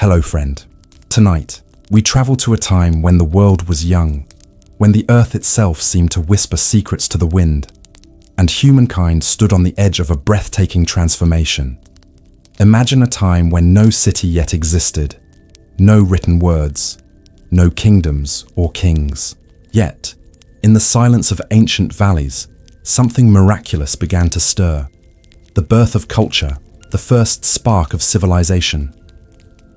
Hello, friend. Tonight, we travel to a time when the world was young, when the earth itself seemed to whisper secrets to the wind, and humankind stood on the edge of a breathtaking transformation. Imagine a time when no city yet existed, no written words, no kingdoms or kings. Yet, in the silence of ancient valleys, something miraculous began to stir. The birth of culture, the first spark of civilization.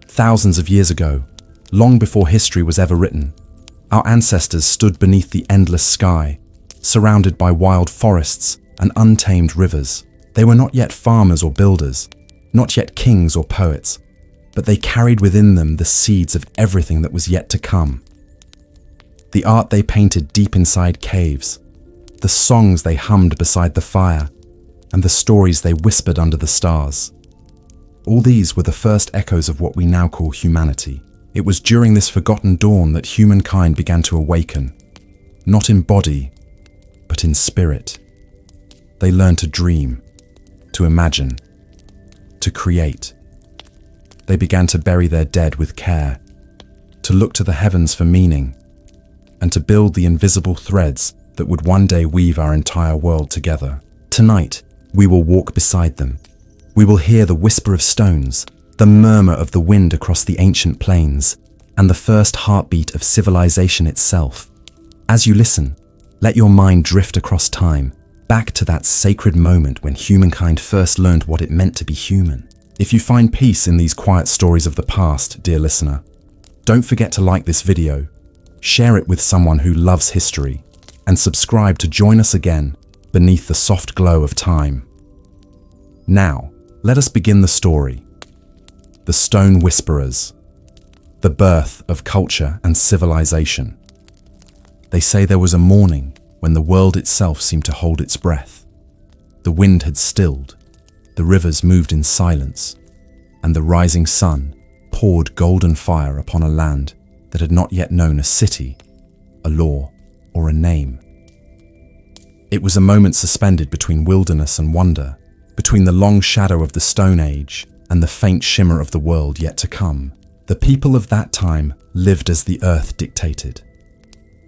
Thousands of years ago, long before history was ever written, our ancestors stood beneath the endless sky, surrounded by wild forests and untamed rivers. They were not yet farmers or builders, not yet kings or poets, but they carried within them the seeds of everything that was yet to come. The art they painted deep inside caves, the songs they hummed beside the fire, and the stories they whispered under the stars. All these were the first echoes of what we now call humanity. It was during this forgotten dawn that humankind began to awaken, not in body, but in spirit. They learned to dream, to imagine, to create. They began to bury their dead with care, to look to the heavens for meaning, and to build the invisible threads that would one day weave our entire world together. Tonight, we will walk beside them. We will hear the whisper of stones, the murmur of the wind across the ancient plains, and the first heartbeat of civilization itself. As you listen, let your mind drift across time, back to that sacred moment when humankind first learned what it meant to be human. If you find peace in these quiet stories of the past, dear listener, don't forget to like this video, share it with someone who loves history, and subscribe to join us again beneath the soft glow of time. Now, let us begin the story. The Stone Whisperers, the birth of culture and civilization. They say there was a morning when the world itself seemed to hold its breath. The wind had stilled, the rivers moved in silence, and the rising sun poured golden fire upon a land that had not yet known a city, a law, or a name. It was a moment suspended between wilderness and wonder, between the long shadow of the Stone Age and the faint shimmer of the world yet to come. The people of that time lived as the earth dictated.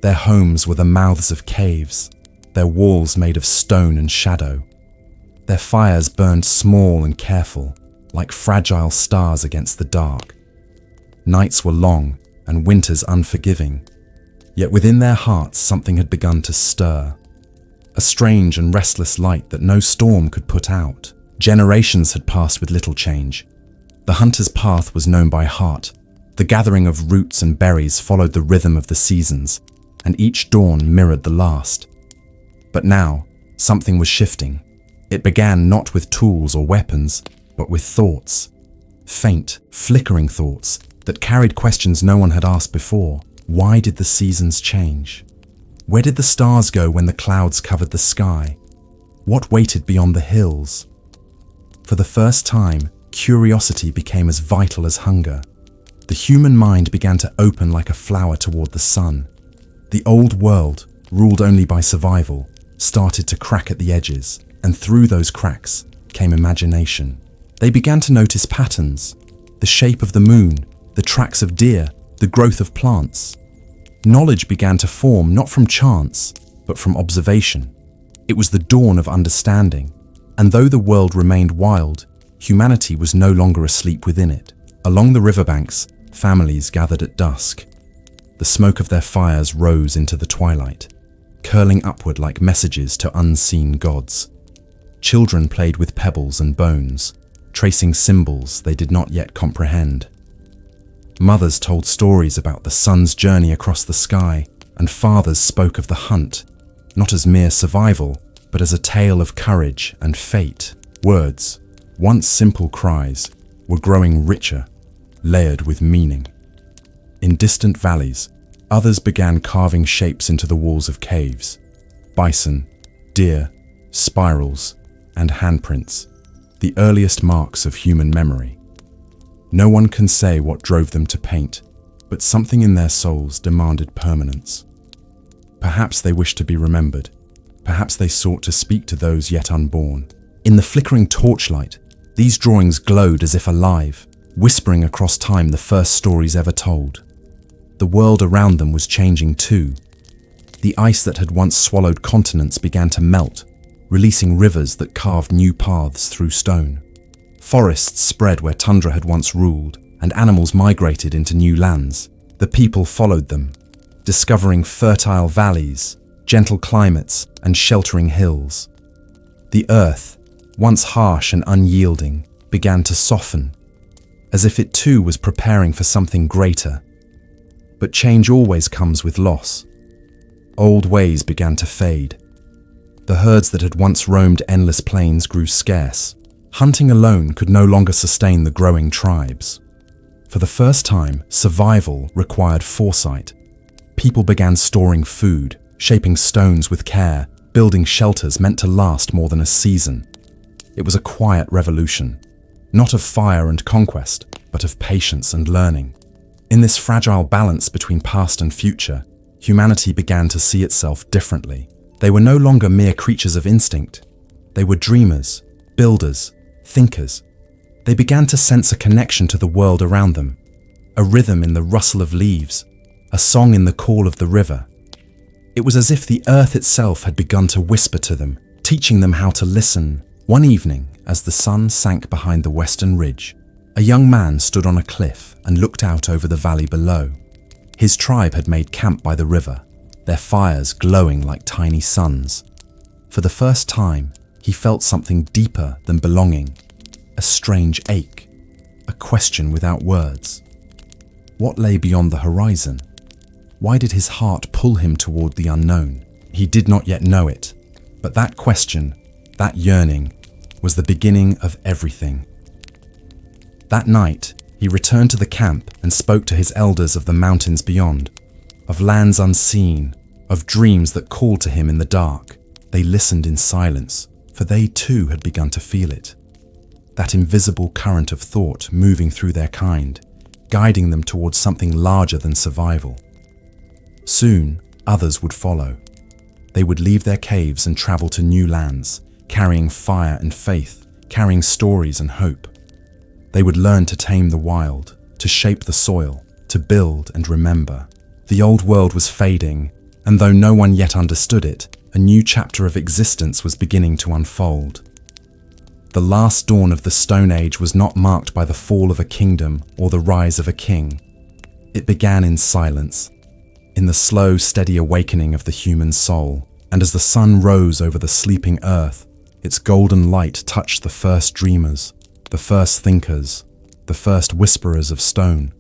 Their homes were the mouths of caves, their walls made of stone and shadow. Their fires burned small and careful, like fragile stars against the dark. Nights were long and winters unforgiving, yet within their hearts something had begun to stir. A strange and restless light that no storm could put out. Generations had passed with little change. The hunter's path was known by heart. The gathering of roots and berries followed the rhythm of the seasons, and each dawn mirrored the last. But now, something was shifting. It began not with tools or weapons, but with thoughts. Faint, flickering thoughts that carried questions no one had asked before. Why did the seasons change? Where did the stars go when the clouds covered the sky? What waited beyond the hills? For the first time, curiosity became as vital as hunger. The human mind began to open like a flower toward the sun. The old world, ruled only by survival, started to crack at the edges, and through those cracks came imagination. They began to notice patterns, the shape of the moon, the tracks of deer, the growth of plants. Knowledge began to form not from chance, but from observation. It was the dawn of understanding, and though the world remained wild, humanity was no longer asleep within it. Along the riverbanks, families gathered at dusk. The smoke of their fires rose into the twilight, curling upward like messages to unseen gods. Children played with pebbles and bones, tracing symbols they did not yet comprehend. Mothers told stories about the sun's journey across the sky, and fathers spoke of the hunt, not as mere survival, but as a tale of courage and fate. Words, once simple cries, were growing richer, layered with meaning. In distant valleys, others began carving shapes into the walls of caves. Bison, deer, spirals, and handprints, the earliest marks of human memory. No one can say what drove them to paint, but something in their souls demanded permanence. Perhaps they wished to be remembered. Perhaps they sought to speak to those yet unborn. In the flickering torchlight, these drawings glowed as if alive, whispering across time the first stories ever told. The world around them was changing too. The ice that had once swallowed continents began to melt, releasing rivers that carved new paths through stone. Forests spread where tundra had once ruled, and animals migrated into new lands. The people followed them, discovering fertile valleys, gentle climates, and sheltering hills. The earth, once harsh and unyielding, began to soften, as if it too was preparing for something greater. But change always comes with loss. Old ways began to fade. The herds that had once roamed endless plains grew scarce. Hunting alone could no longer sustain the growing tribes. For the first time, survival required foresight. People began storing food, shaping stones with care, building shelters meant to last more than a season. It was a quiet revolution, not of fire and conquest, but of patience and learning. In this fragile balance between past and future, humanity began to see itself differently. They were no longer mere creatures of instinct. They were dreamers, builders, thinkers. They began to sense a connection to the world around them, a rhythm in the rustle of leaves, a song in the call of the river. It was as if the earth itself had begun to whisper to them, teaching them how to listen. One evening, as the sun sank behind the western ridge, a young man stood on a cliff and looked out over the valley below. His tribe had made camp by the river, their fires glowing like tiny suns. For the first time, he felt something deeper than belonging, a strange ache, a question without words. What lay beyond the horizon? Why did his heart pull him toward the unknown? He did not yet know it, but that question, that yearning, was the beginning of everything. That night, he returned to the camp and spoke to his elders of the mountains beyond, of lands unseen, of dreams that called to him in the dark. They listened in silence, for they too had begun to feel it. That invisible current of thought moving through their kind, guiding them towards something larger than survival. Soon, others would follow. They would leave their caves and travel to new lands, carrying fire and faith, carrying stories and hope. They would learn to tame the wild, to shape the soil, to build and remember. The old world was fading, and though no one yet understood it, a new chapter of existence was beginning to unfold. The last dawn of the Stone Age was not marked by the fall of a kingdom or the rise of a king. It began in silence, in the slow, steady awakening of the human soul, and as the sun rose over the sleeping earth, its golden light touched the first dreamers, the first thinkers, the first whisperers of stone.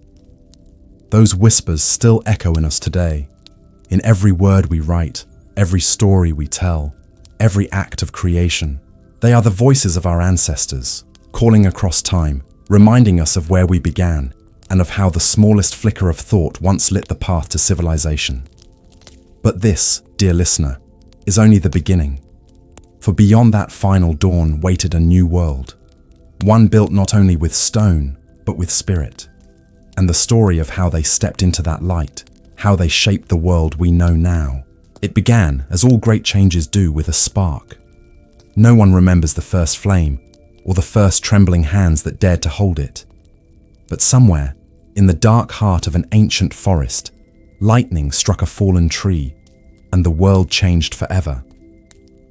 Those whispers still echo in us today, in every word we write, every story we tell, every act of creation. They are the voices of our ancestors, calling across time, reminding us of where we began, and of how the smallest flicker of thought once lit the path to civilization. But this, dear listener, is only the beginning. For beyond that final dawn waited a new world, one built not only with stone, but with spirit. And the story of how they stepped into that light, how they shaped the world we know now. It began, as all great changes do, with a spark. No one remembers the first flame, or the first trembling hands that dared to hold it. But somewhere, in the dark heart of an ancient forest, lightning struck a fallen tree, and the world changed forever.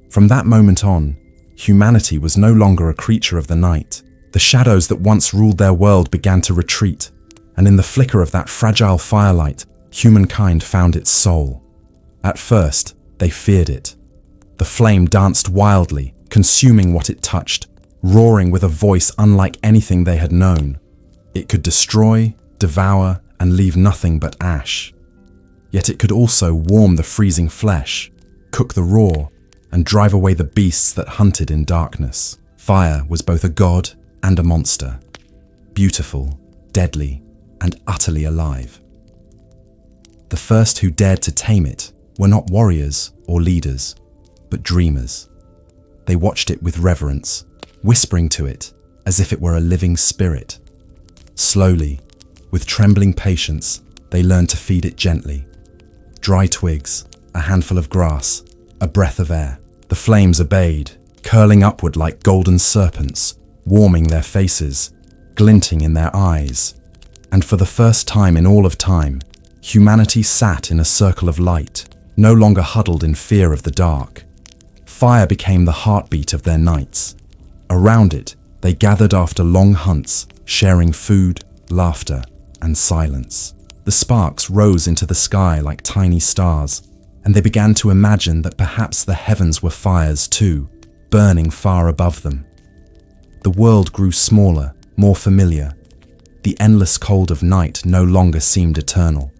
From that moment on, humanity was no longer a creature of the night. The shadows that once ruled their world began to retreat, and in the flicker of that fragile firelight, humankind found its soul. At first, they feared it. The flame danced wildly, consuming what it touched, roaring with a voice unlike anything they had known. It could destroy, devour, and leave nothing but ash. Yet it could also warm the freezing flesh, cook the raw, and drive away the beasts that hunted in darkness. Fire was both a god and a monster, beautiful, deadly, and utterly alive. The first who dared to tame it were not warriors or leaders, but dreamers. They watched it with reverence, whispering to it as if it were a living spirit. Slowly, with trembling patience, they learned to feed it gently. Dry twigs, a handful of grass, a breath of air. The flames obeyed, curling upward like golden serpents, warming their faces, glinting in their eyes. And for the first time in all of time, humanity sat in a circle of light, no longer huddled in fear of the dark. Fire became the heartbeat of their nights. Around it, they gathered after long hunts, sharing food, laughter, and silence. The sparks rose into the sky like tiny stars, and they began to imagine that perhaps the heavens were fires too, burning far above them. The world grew smaller, more familiar. The endless cold of night no longer seemed eternal.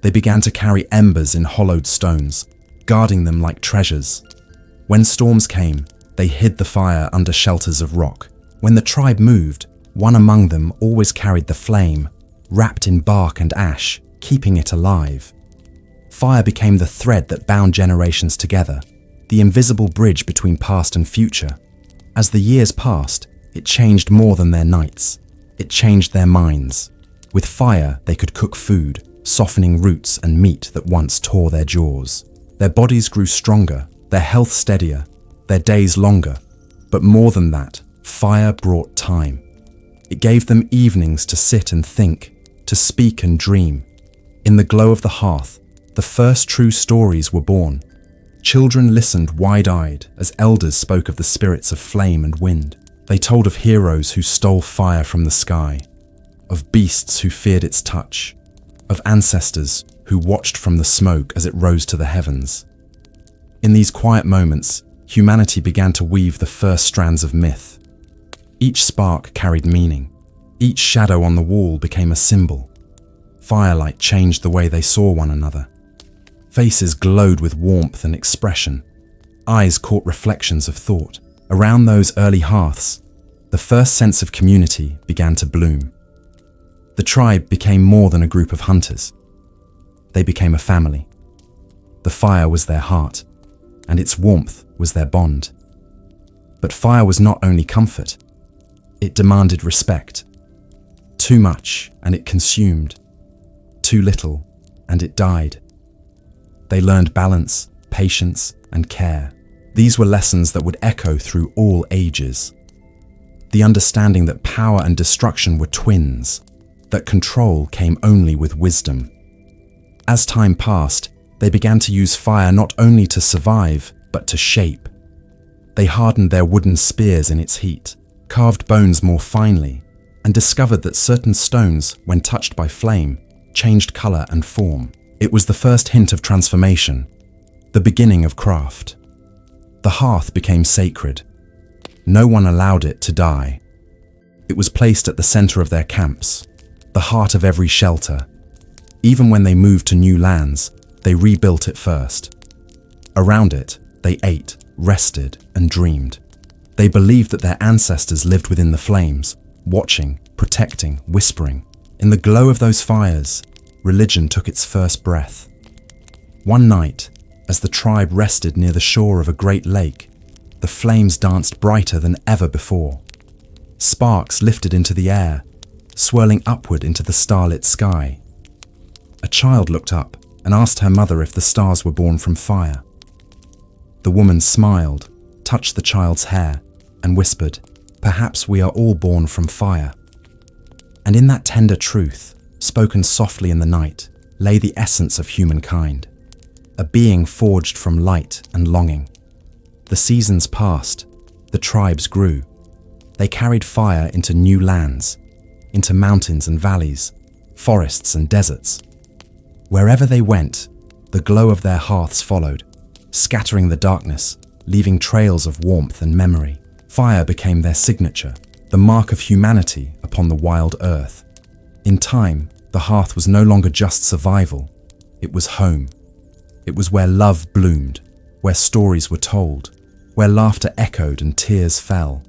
They began to carry embers in hollowed stones, guarding them like treasures. When storms came, they hid the fire under shelters of rock. When the tribe moved, one among them always carried the flame, wrapped in bark and ash, keeping it alive. Fire became the thread that bound generations together, the invisible bridge between past and future. As the years passed, it changed more than their nights. It changed their minds. With fire, they could cook food, softening roots and meat that once tore their jaws. Their bodies grew stronger, their health steadier, their days longer. But more than that, fire brought time. It gave them evenings to sit and think, to speak and dream. In the glow of the hearth, the first true stories were born. Children listened wide-eyed as elders spoke of the spirits of flame and wind. They told of heroes who stole fire from the sky, of beasts who feared its touch, of ancestors who watched from the smoke as it rose to the heavens. In these quiet moments, humanity began to weave the first strands of myth. Each spark carried meaning. Each shadow on the wall became a symbol. Firelight changed the way they saw one another. Faces glowed with warmth and expression. Eyes caught reflections of thought. Around those early hearths, the first sense of community began to bloom. The tribe became more than a group of hunters. They became a family. The fire was their heart, and its warmth was their bond. But fire was not only comfort. It demanded respect. Too much, and it consumed. Too little, and it died. They learned balance, patience, and care. These were lessons that would echo through all ages. The understanding that power and destruction were twins, that control came only with wisdom. As time passed, they began to use fire not only to survive, but to shape. They hardened their wooden spears in its heat, carved bones more finely, and discovered that certain stones, when touched by flame, changed color and form. It was the first hint of transformation, the beginning of craft. The hearth became sacred. No one allowed it to die. It was placed at the center of their camps, the heart of every shelter. Even when they moved to new lands, they rebuilt it first. Around it, they ate, rested, and dreamed. They believed that their ancestors lived within the flames, watching, protecting, whispering. In the glow of those fires, religion took its first breath. One night, as the tribe rested near the shore of a great lake, the flames danced brighter than ever before. Sparks lifted into the air, swirling upward into the starlit sky. A child looked up and asked her mother if the stars were born from fire. The woman smiled, touched the child's hair, and whispered, "Perhaps we are all born from fire." And in that tender truth, spoken softly in the night, lay the essence of humankind, a being forged from light and longing. The seasons passed, the tribes grew. They carried fire into new lands, into mountains and valleys, forests and deserts. Wherever they went, the glow of their hearths followed, scattering the darkness, leaving trails of warmth and memory. Fire became their signature, the mark of humanity upon the wild earth. In time, the hearth was no longer just survival, it was home. It was where love bloomed, where stories were told, where laughter echoed and tears fell.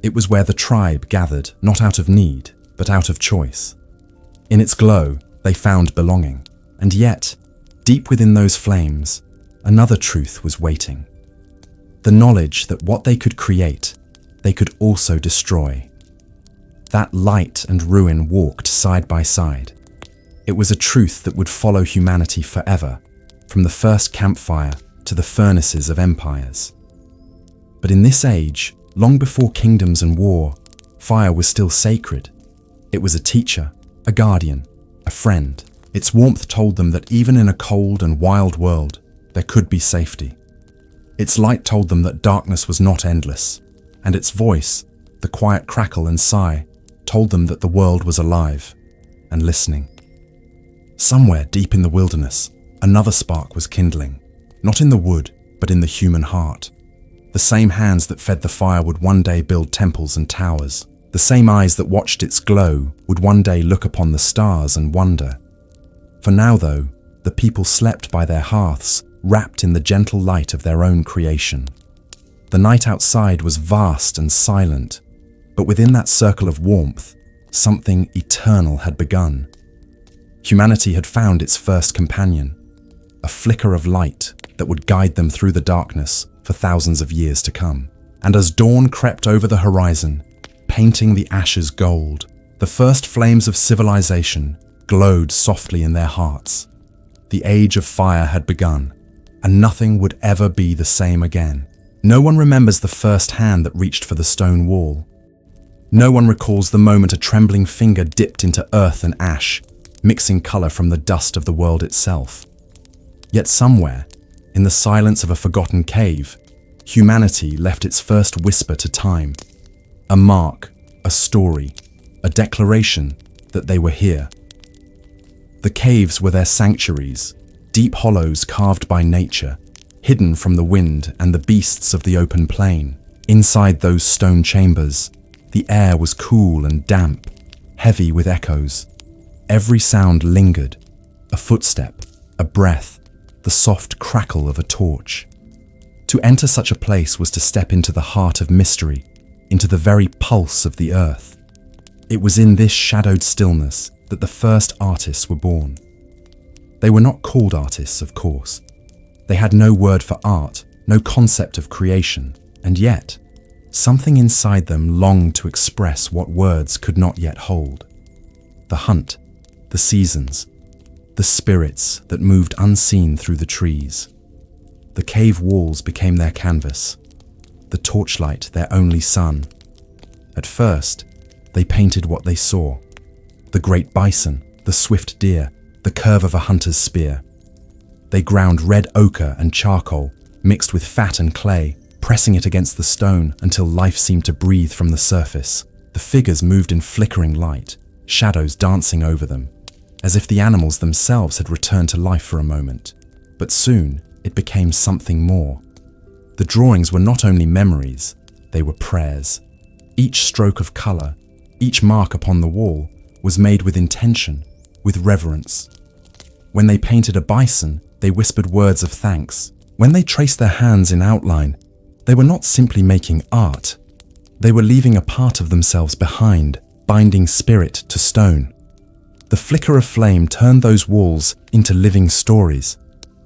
It was where the tribe gathered, not out of need, but out of choice. In its glow, they found belonging. And yet, deep within those flames, another truth was waiting. The knowledge that what they could create, they could also destroy. That light and ruin walked side by side. It was a truth that would follow humanity forever, from the first campfire to the furnaces of empires. But in this age, long before kingdoms and war, Fire was still sacred. It was a teacher, a guardian, a friend. Its warmth told them that even in a cold and wild world, there could be safety. Its light told them that darkness was not endless, and its voice, the quiet crackle and sigh, told them that the world was alive and listening. Somewhere deep in the wilderness, another spark was kindling, not in the wood, but in the human heart. The same hands that fed the fire would one day build temples and towers. The same eyes that watched its glow would one day look upon the stars and wonder. For now, though, the people slept by their hearths, wrapped in the gentle light of their own creation. The night outside was vast and silent, but within that circle of warmth, something eternal had begun. Humanity had found its first companion, a flicker of light that would guide them through the darkness for thousands of years to come. And as dawn crept over the horizon, painting the ashes gold, the first flames of civilization glowed softly in their hearts. The age of fire had begun, and nothing would ever be the same again. No one remembers the first hand that reached for the stone wall. No one recalls the moment a trembling finger dipped into earth and ash, mixing color from the dust of the world itself. Yet somewhere, in the silence of a forgotten cave, humanity left its first whisper to time. A mark, a story, a declaration that they were here. The caves were their sanctuaries, deep hollows carved by nature, hidden from the wind and the beasts of the open plain. Inside those stone chambers, the air was cool and damp, heavy with echoes. Every sound lingered, a footstep, a breath, the soft crackle of a torch. To enter such a place was to step into the heart of mystery, into the very pulse of the earth. It was in this shadowed stillness that the first artists were born. They were not called artists, of course. They had no word for art, no concept of creation, and yet, something inside them longed to express what words could not yet hold. The hunt, the seasons, the spirits that moved unseen through the trees. The cave walls became their canvas, the torchlight their only sun. At first, they painted what they saw: the great bison, the swift deer, the curve of a hunter's spear. They ground red ochre and charcoal, mixed with fat and clay, pressing it against the stone until life seemed to breathe from the surface. The figures moved in flickering light, shadows dancing over them, as if the animals themselves had returned to life for a moment. But soon, it became something more. The drawings were not only memories, they were prayers. Each stroke of color, each mark upon the wall, was made with intention, with reverence. When they painted a bison, they whispered words of thanks. When they traced their hands in outline, they were not simply making art. They were leaving a part of themselves behind, binding spirit to stone. The flicker of flame turned those walls into living stories.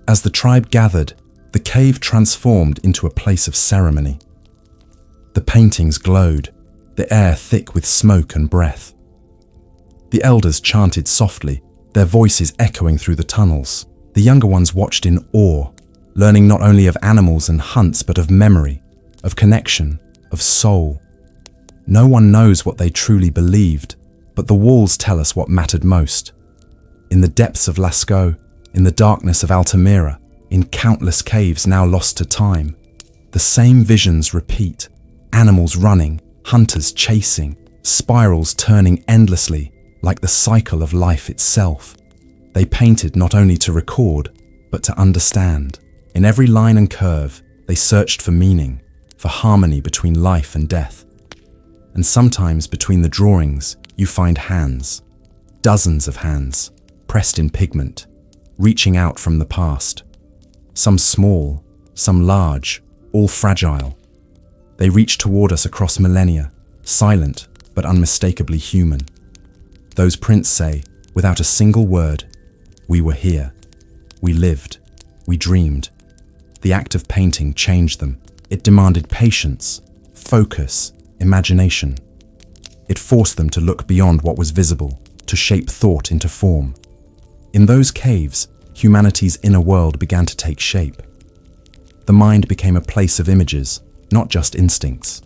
As the tribe gathered, the cave transformed into a place of ceremony. The paintings glowed, the air thick with smoke and breath. The elders chanted softly, their voices echoing through the tunnels. The younger ones watched in awe, learning not only of animals and hunts, but of memory, of connection, of soul. No one knows what they truly believed, but the walls tell us what mattered most. In the depths of Lascaux, in the darkness of Altamira, in countless caves now lost to time, the same visions repeat: animals running, hunters chasing, spirals turning endlessly, like the cycle of life itself. They painted not only to record, but to understand. In every line and curve, they searched for meaning, for harmony between life and death. And sometimes between the drawings, you find hands, dozens of hands, pressed in pigment, reaching out from the past. Some small, some large, all fragile. They reach toward us across millennia, silent but unmistakably human. Those prints say, without a single word, we were here. We lived. We dreamed. The act of painting changed them. It demanded patience, focus, imagination. It forced them to look beyond what was visible, to shape thought into form. In those caves, humanity's inner world began to take shape. The mind became a place of images, not just instincts.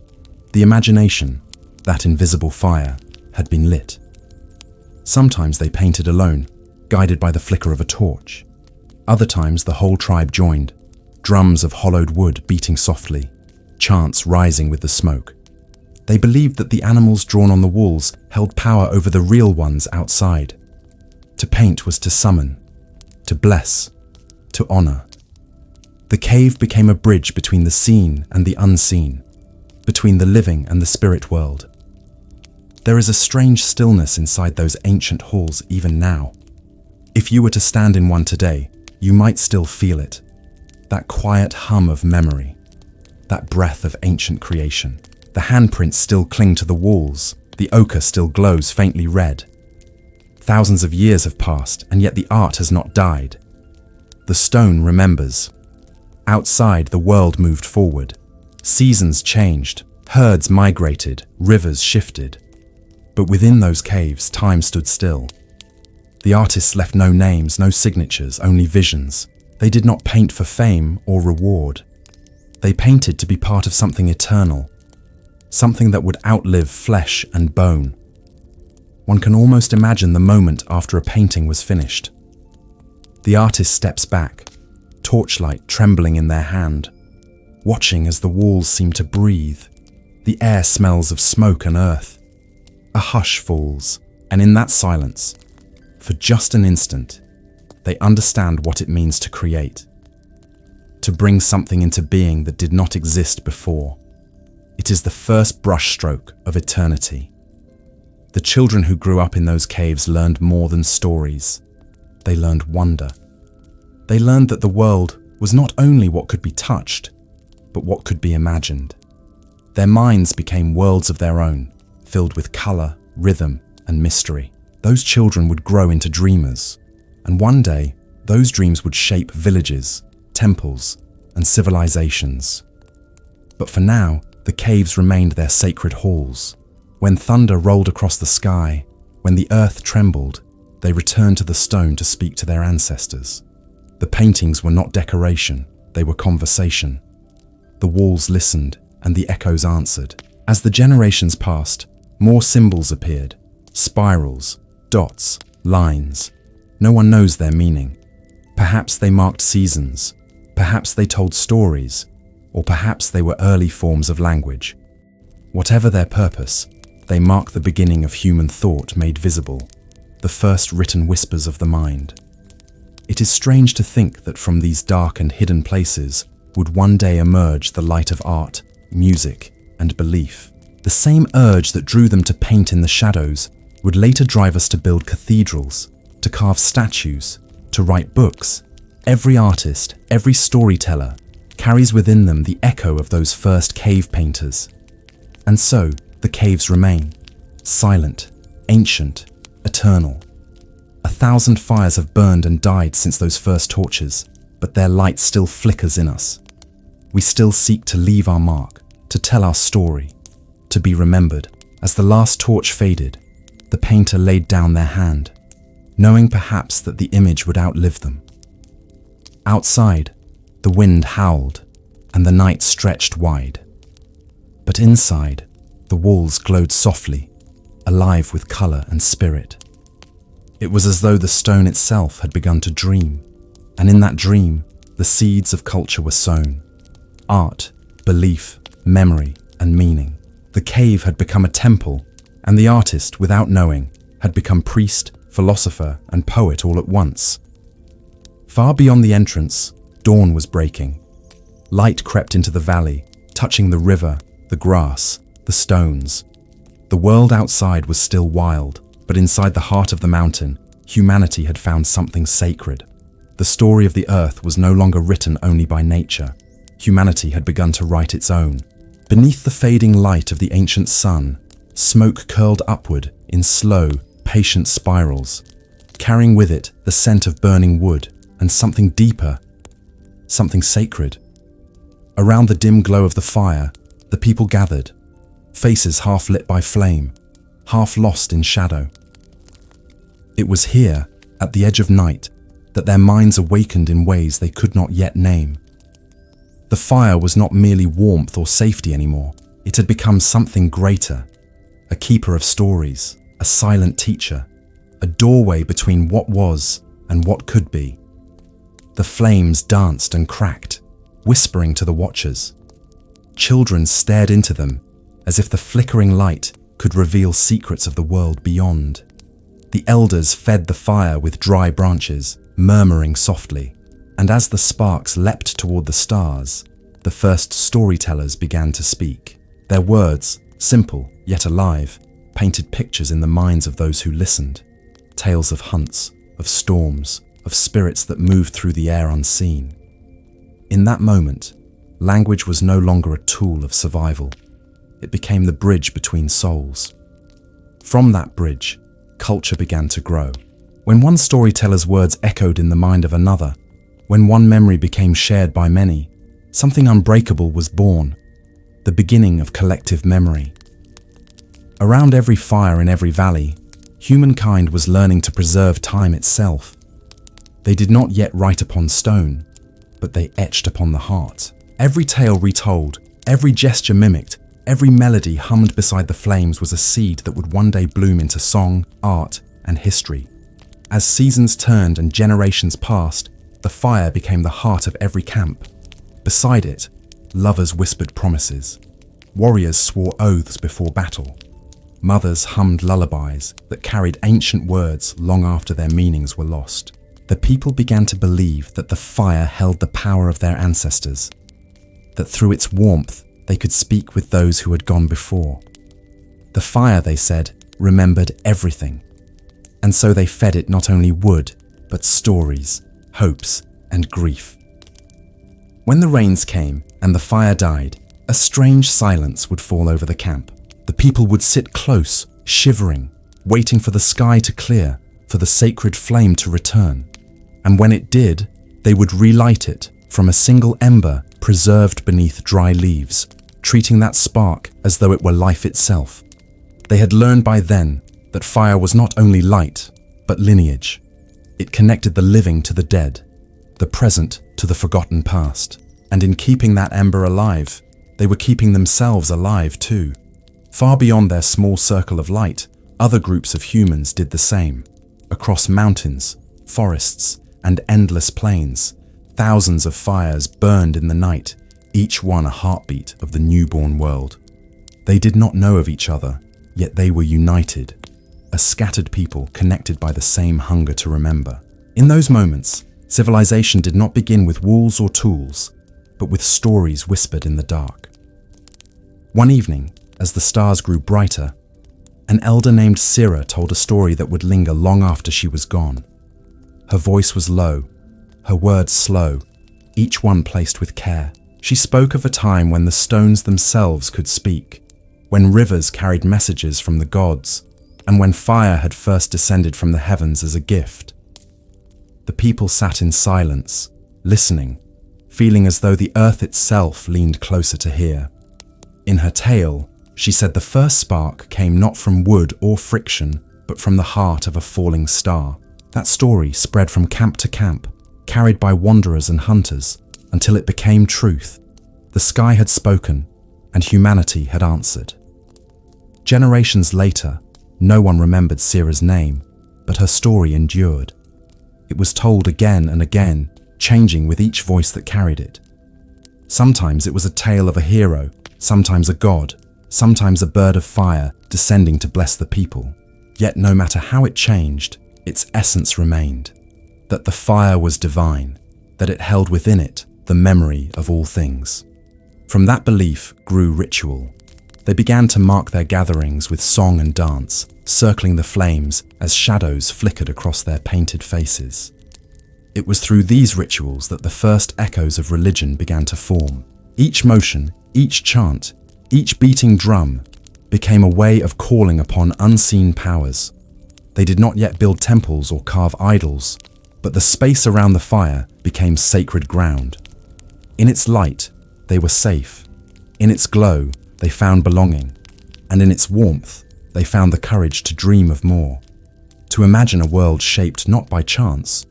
The imagination, that invisible fire, had been lit. Sometimes they painted alone, guided by the flicker of a torch. Other times the whole tribe joined, drums of hollowed wood beating softly, chants rising with the smoke. They believed that the animals drawn on the walls held power over the real ones outside. To paint was to summon, to bless, to honor. The cave became a bridge between the seen and the unseen, between the living and the spirit world. There is a strange stillness inside those ancient halls even now. If you were to stand in one today, you might still feel it. That quiet hum of memory, that breath of ancient creation. The handprints still cling to the walls, the ochre still glows faintly red. Thousands of years have passed, and yet the art has not died. The stone remembers. Outside, the world moved forward. Seasons changed, herds migrated, rivers shifted. But within those caves, time stood still. The artists left no names, no signatures, only visions. They did not paint for fame or reward. They painted to be part of something eternal, something that would outlive flesh and bone. One can almost imagine the moment after a painting was finished. The artist steps back, torchlight trembling in their hand, watching as the walls seem to breathe. The air smells of smoke and earth. A hush falls, and in that silence, for just an instant, they understand what it means to create, to bring something into being that did not exist before. It is the first brushstroke of eternity. The children who grew up in those caves learned more than stories. They learned wonder. They learned that the world was not only what could be touched, but what could be imagined. Their minds became worlds of their own, filled with color, rhythm, and mystery. Those children would grow into dreamers, and one day, those dreams would shape villages, temples, and civilizations. But for now, the caves remained their sacred halls. When thunder rolled across the sky, when the earth trembled, they returned to the stone to speak to their ancestors. The paintings were not decoration, they were conversation. The walls listened, and the echoes answered. As the generations passed, more symbols appeared. Spirals, dots, lines. No one knows their meaning. Perhaps they marked seasons, perhaps they told stories, or perhaps they were early forms of language. Whatever their purpose, they mark the beginning of human thought made visible, the first written whispers of the mind. It is strange to think that from these dark and hidden places would one day emerge the light of art, music, and belief. The same urge that drew them to paint in the shadows would later drive us to build cathedrals, to carve statues, to write books. Every artist, every storyteller, carries within them the echo of those first cave painters. And so, the caves remain, silent, ancient, eternal. 1,000 fires have burned and died since those first torches, but their light still flickers in us. We still seek to leave our mark, to tell our story, to be remembered. As the last torch faded, the painter laid down their hand, knowing perhaps that the image would outlive them. Outside, the wind howled, and the night stretched wide. But inside, the walls glowed softly, alive with color and spirit. It was as though the stone itself had begun to dream, and in that dream, the seeds of culture were sown. Art, belief, memory, and meaning. The cave had become a temple, and the artist, without knowing, had become priest, philosopher, and poet all at once. Far beyond the entrance, dawn was breaking. Light crept into the valley, touching the river, the grass, the stones. The world outside was still wild, but inside the heart of the mountain, humanity had found something sacred. The story of the earth was no longer written only by nature. Humanity had begun to write its own. Beneath the fading light of the ancient sun, smoke curled upward in slow, patient spirals, carrying with it the scent of burning wood and something deeper, something sacred. Around the dim glow of the fire, the people gathered, faces half lit by flame, half lost in shadow. It was here, at the edge of night, that their minds awakened in ways they could not yet name. The fire was not merely warmth or safety anymore. It had become something greater, a keeper of stories, a silent teacher, a doorway between what was and what could be. The flames danced and cracked, whispering to the watchers. Children stared into them, as if the flickering light could reveal secrets of the world beyond. The elders fed the fire with dry branches, murmuring softly, and as the sparks leapt toward the stars, the first storytellers began to speak. Their words, simple yet alive, painted pictures in the minds of those who listened. Tales of hunts, of storms, of spirits that moved through the air unseen. In that moment, language was no longer a tool of survival. It became the bridge between souls. From that bridge, culture began to grow. When one storyteller's words echoed in the mind of another, when one memory became shared by many, something unbreakable was born, the beginning of collective memory. Around every fire in every valley, humankind was learning to preserve time itself. They did not yet write upon stone, but they etched upon the heart. Every tale retold, every gesture mimicked, every melody hummed beside the flames was a seed that would one day bloom into song, art, and history. As seasons turned and generations passed, the fire became the heart of every camp. Beside it, lovers whispered promises. Warriors swore oaths before battle. Mothers hummed lullabies that carried ancient words long after their meanings were lost. The people began to believe that the fire held the power of their ancestors, that through its warmth they could speak with those who had gone before. The fire, they said, remembered everything, and so they fed it not only wood, but stories, hopes, and grief. When the rains came and the fire died, a strange silence would fall over the camp. The people would sit close, shivering, waiting for the sky to clear, for the sacred flame to return. And when it did, they would relight it from a single ember preserved beneath dry leaves, treating that spark as though it were life itself. They had learned by then that fire was not only light, but lineage. It connected the living to the dead, the present to the forgotten past. And in keeping that ember alive, they were keeping themselves alive too. Far beyond their small circle of light, other groups of humans did the same. Across mountains, forests, and endless plains, thousands of fires burned in the night, each one a heartbeat of the newborn world. They did not know of each other, yet they were united, a scattered people connected by the same hunger to remember. In those moments, civilization did not begin with walls or tools, but with stories whispered in the dark. One evening, as the stars grew brighter, an elder named Sira told a story that would linger long after she was gone. Her voice was low, her words slow, each one placed with care. She spoke of a time when the stones themselves could speak, when rivers carried messages from the gods, and when fire had first descended from the heavens as a gift. The people sat in silence, listening, feeling as though the earth itself leaned closer to hear. In her tale, she said the first spark came not from wood or friction, but from the heart of a falling star. That story spread from camp to camp, carried by wanderers and hunters, until it became truth. The sky had spoken, and humanity had answered. Generations later, no one remembered Sira's name, but her story endured. It was told again and again, changing with each voice that carried it. Sometimes it was a tale of a hero, sometimes a god, sometimes a bird of fire descending to bless the people. Yet no matter how it changed, its essence remained, that the fire was divine, that it held within it the memory of all things. From that belief grew ritual. They began to mark their gatherings with song and dance, circling the flames as shadows flickered across their painted faces. It was through these rituals that the first echoes of religion began to form. Each motion, each chant, each beating drum became a way of calling upon unseen powers. They did not yet build temples or carve idols, but the space around the fire became sacred ground. In its light, they were safe. In its glow, they found belonging. And in its warmth, they found the courage to dream of more. To imagine a world shaped not by chance,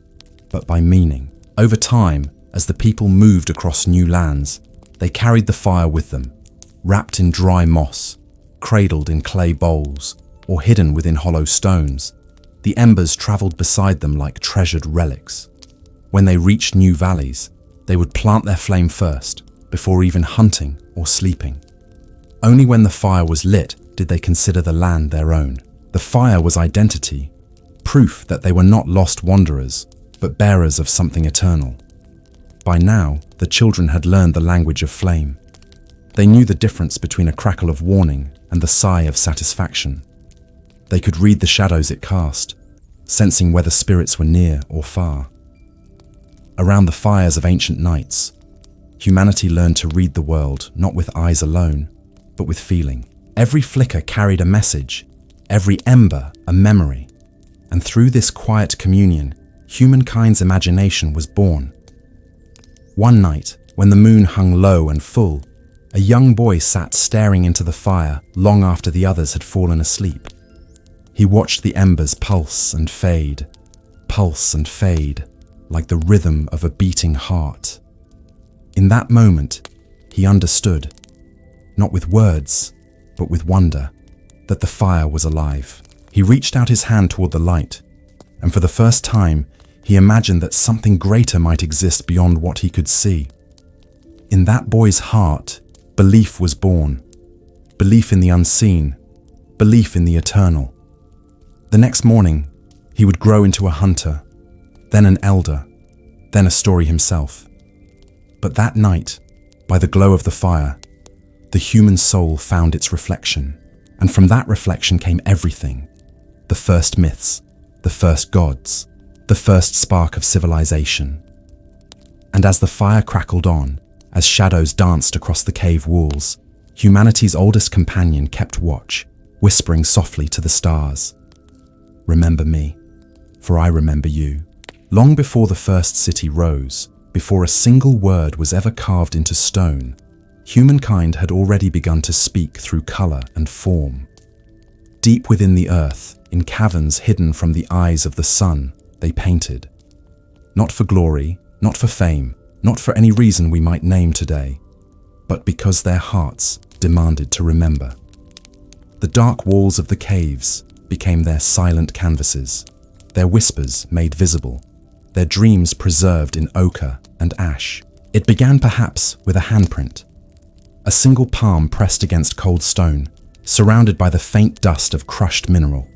but by meaning. Over time, as the people moved across new lands, they carried the fire with them, wrapped in dry moss, cradled in clay bowls or hidden within hollow stones, the embers traveled beside them like treasured relics. When they reached new valleys, they would plant their flame first, before even hunting or sleeping. Only when the fire was lit did they consider the land their own. The fire was identity, proof that they were not lost wanderers, but bearers of something eternal. By now, the children had learned the language of flame. They knew the difference between a crackle of warning and the sigh of satisfaction. They could read the shadows it cast, sensing whether spirits were near or far. Around the fires of ancient nights, humanity learned to read the world not with eyes alone, but with feeling. Every flicker carried a message, every ember a memory, and through this quiet communion, humankind's imagination was born. One night, when the moon hung low and full, a young boy sat staring into the fire long after the others had fallen asleep. He watched the embers pulse and fade, like the rhythm of a beating heart. In that moment, he understood, not with words, but with wonder, that the fire was alive. He reached out his hand toward the light, and for the first time, he imagined that something greater might exist beyond what he could see. In that boy's heart, belief was born. Belief in the unseen, belief in the eternal. The next morning, he would grow into a hunter, then an elder, then a story himself. But that night, by the glow of the fire, the human soul found its reflection, and from that reflection came everything. The first myths, the first gods, the first spark of civilization. And as the fire crackled on, as shadows danced across the cave walls, humanity's oldest companion kept watch, whispering softly to the stars, "Remember me, for I remember you." Long before the first city rose, before a single word was ever carved into stone, humankind had already begun to speak through color and form. Deep within the earth, in caverns hidden from the eyes of the sun, they painted. Not for glory, not for fame, not for any reason we might name today, but because their hearts demanded to remember. The dark walls of the caves became their silent canvases, their whispers made visible, their dreams preserved in ochre and ash. It began perhaps with a handprint, a single palm pressed against cold stone, surrounded by the faint dust of crushed mineral.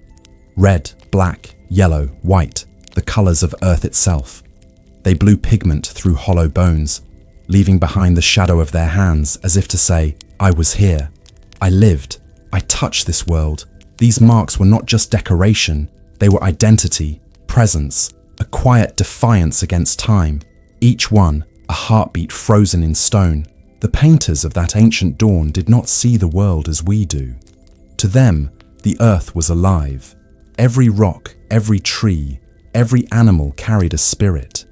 Red, black, yellow, white, the colors of earth itself. They blew pigment through hollow bones, leaving behind the shadow of their hands as if to say, "I was here. I lived. I touched this world." These marks were not just decoration, they were identity, presence, a quiet defiance against time, each one a heartbeat frozen in stone. The painters of that ancient dawn did not see the world as we do. To them, the earth was alive. Every rock, every tree, every animal carried a spirit.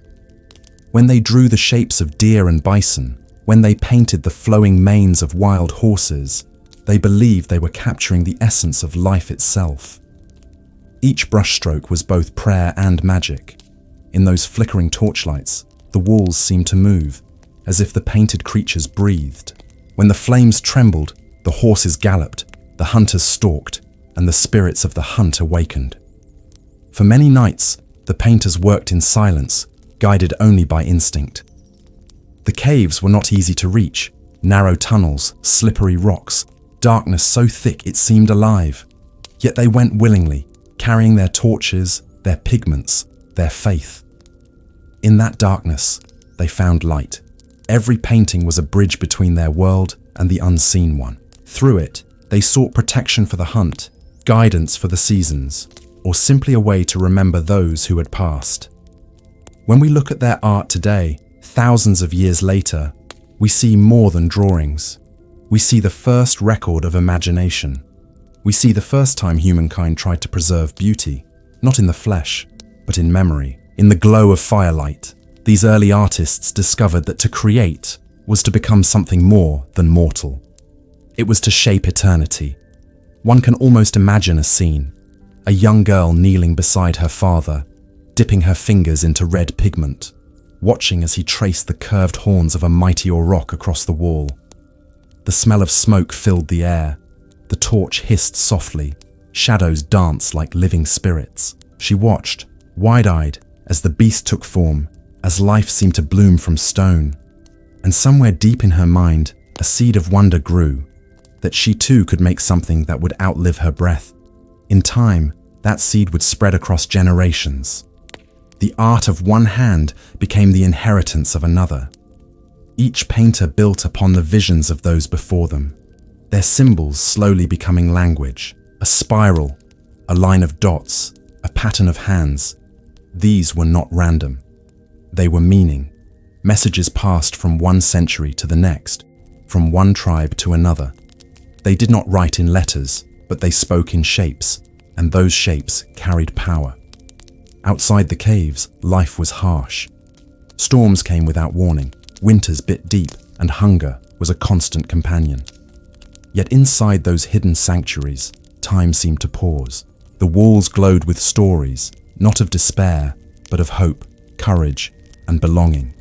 When they drew the shapes of deer and bison, when they painted the flowing manes of wild horses, they believed they were capturing the essence of life itself. Each brushstroke was both prayer and magic. In those flickering torchlights, the walls seemed to move, as if the painted creatures breathed. When the flames trembled, the horses galloped, the hunters stalked, and the spirits of the hunt awakened. For many nights, the painters worked in silence, guided only by instinct. The caves were not easy to reach, narrow tunnels, slippery rocks, darkness so thick it seemed alive. Yet they went willingly, carrying their torches, their pigments, their faith. In that darkness, they found light. Every painting was a bridge between their world and the unseen one. Through it, they sought protection for the hunt, guidance for the seasons, or simply a way to remember those who had passed. When we look at their art today, thousands of years later, we see more than drawings. We see the first record of imagination. We see the first time humankind tried to preserve beauty, not in the flesh, but in memory. In the glow of firelight, these early artists discovered that to create was to become something more than mortal. It was to shape eternity. One can almost imagine a scene. A young girl kneeling beside her father, dipping her fingers into red pigment, watching as he traced the curved horns of a mighty auroch across the wall. The smell of smoke filled the air, The torch hissed softly. Shadows danced like living spirits. She watched, wide-eyed, as the beast took form, as life seemed to bloom from stone. And somewhere deep in her mind, a seed of wonder grew, that she too could make something that would outlive her breath. In time, that seed would spread across generations. The art of one hand became the inheritance of another. Each painter built upon the visions of those before them, their symbols slowly becoming language, a spiral, a line of dots, a pattern of hands. These were not random. They were meaning. Messages passed from one century to the next, from one tribe to another. They did not write in letters, but they spoke in shapes, and those shapes carried power. Outside the caves, life was harsh. Storms came without warning, winters bit deep, and hunger was a constant companion. Yet inside those hidden sanctuaries, time seemed to pause. The walls glowed with stories, not of despair, but of hope, courage, and belonging.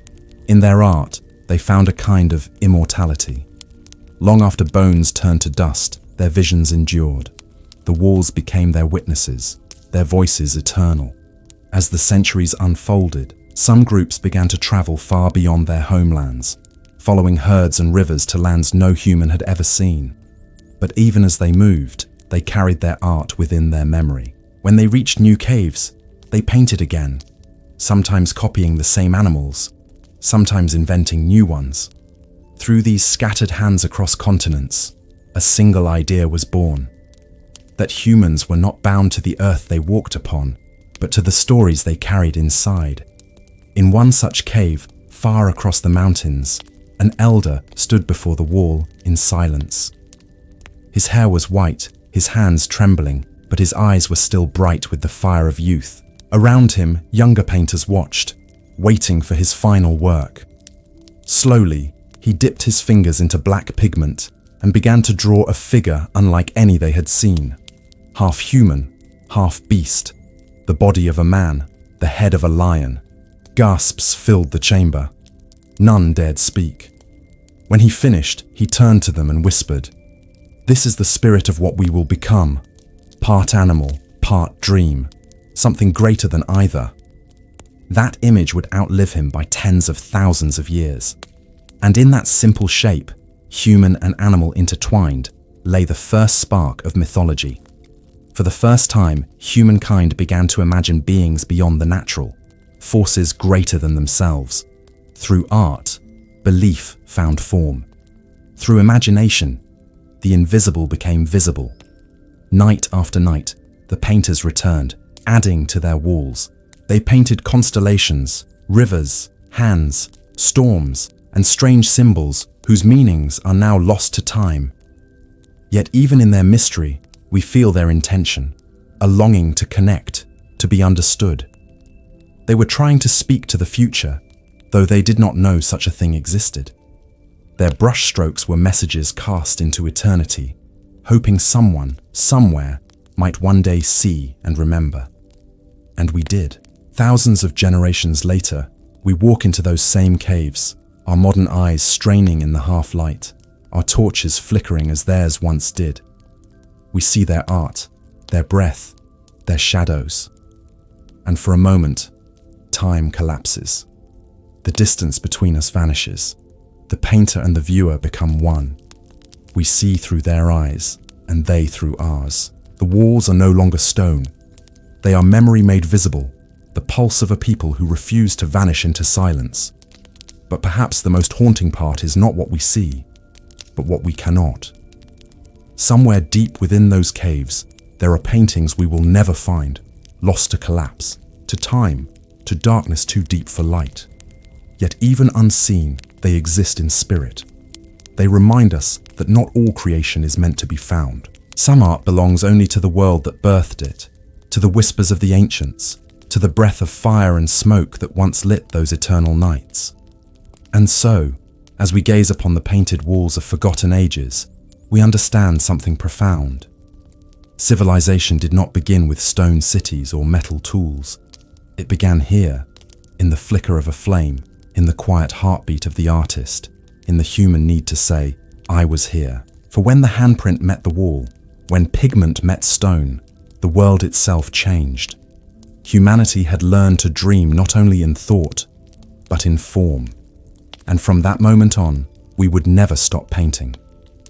In their art, they found a kind of immortality. Long after bones turned to dust, their visions endured. The walls became their witnesses, their voices eternal. As the centuries unfolded, some groups began to travel far beyond their homelands, following herds and rivers to lands no human had ever seen. But even as they moved, they carried their art within their memory. When they reached new caves, they painted again, sometimes copying the same animals, sometimes inventing new ones. Through these scattered hands across continents, a single idea was born: that humans were not bound to the earth they walked upon, but to the stories they carried inside. In one such cave, far across the mountains, an elder stood before the wall in silence. His hair was white, his hands trembling, but his eyes were still bright with the fire of youth. Around him, younger painters watched, waiting for his final work. Slowly, he dipped his fingers into black pigment and began to draw a figure unlike any they had seen. Half human, half beast. The body of a man, the head of a lion. Gasps filled the chamber. None dared speak. When he finished, he turned to them and whispered, "This is the spirit of what we will become. Part animal, part dream. Something greater than either." That image would outlive him by tens of thousands of years. And in that simple shape, human and animal intertwined, lay the first spark of mythology. For the first time, humankind began to imagine beings beyond the natural, forces greater than themselves. Through art, belief found form. Through imagination, the invisible became visible. Night after night, the painters returned, adding to their walls. They painted constellations, rivers, hands, storms, and strange symbols whose meanings are now lost to time. Yet even in their mystery, we feel their intention, a longing to connect, to be understood. They were trying to speak to the future, though they did not know such a thing existed. Their brushstrokes were messages cast into eternity, hoping someone, somewhere, might one day see and remember. And we did. Thousands of generations later, we walk into those same caves, our modern eyes straining in the half-light, our torches flickering as theirs once did. We see their art, their breath, their shadows. And for a moment, time collapses. The distance between us vanishes. The painter and the viewer become one. We see through their eyes, and they through ours. The walls are no longer stone. They are memory made visible, the pulse of a people who refuse to vanish into silence. But perhaps the most haunting part is not what we see, but what we cannot. Somewhere deep within those caves, there are paintings we will never find, lost to collapse, to time, to darkness too deep for light. Yet even unseen, they exist in spirit. They remind us that not all creation is meant to be found. Some art belongs only to the world that birthed it, to the whispers of the ancients, to the breath of fire and smoke that once lit those eternal nights. And so, as we gaze upon the painted walls of forgotten ages, we understand something profound. Civilization did not begin with stone cities or metal tools. It began here, in the flicker of a flame, in the quiet heartbeat of the artist, in the human need to say, "I was here." For when the handprint met the wall, When pigment met stone, the world itself changed. Humanity had learned to dream not only in thought, but in form. And from that moment on, we would never stop painting.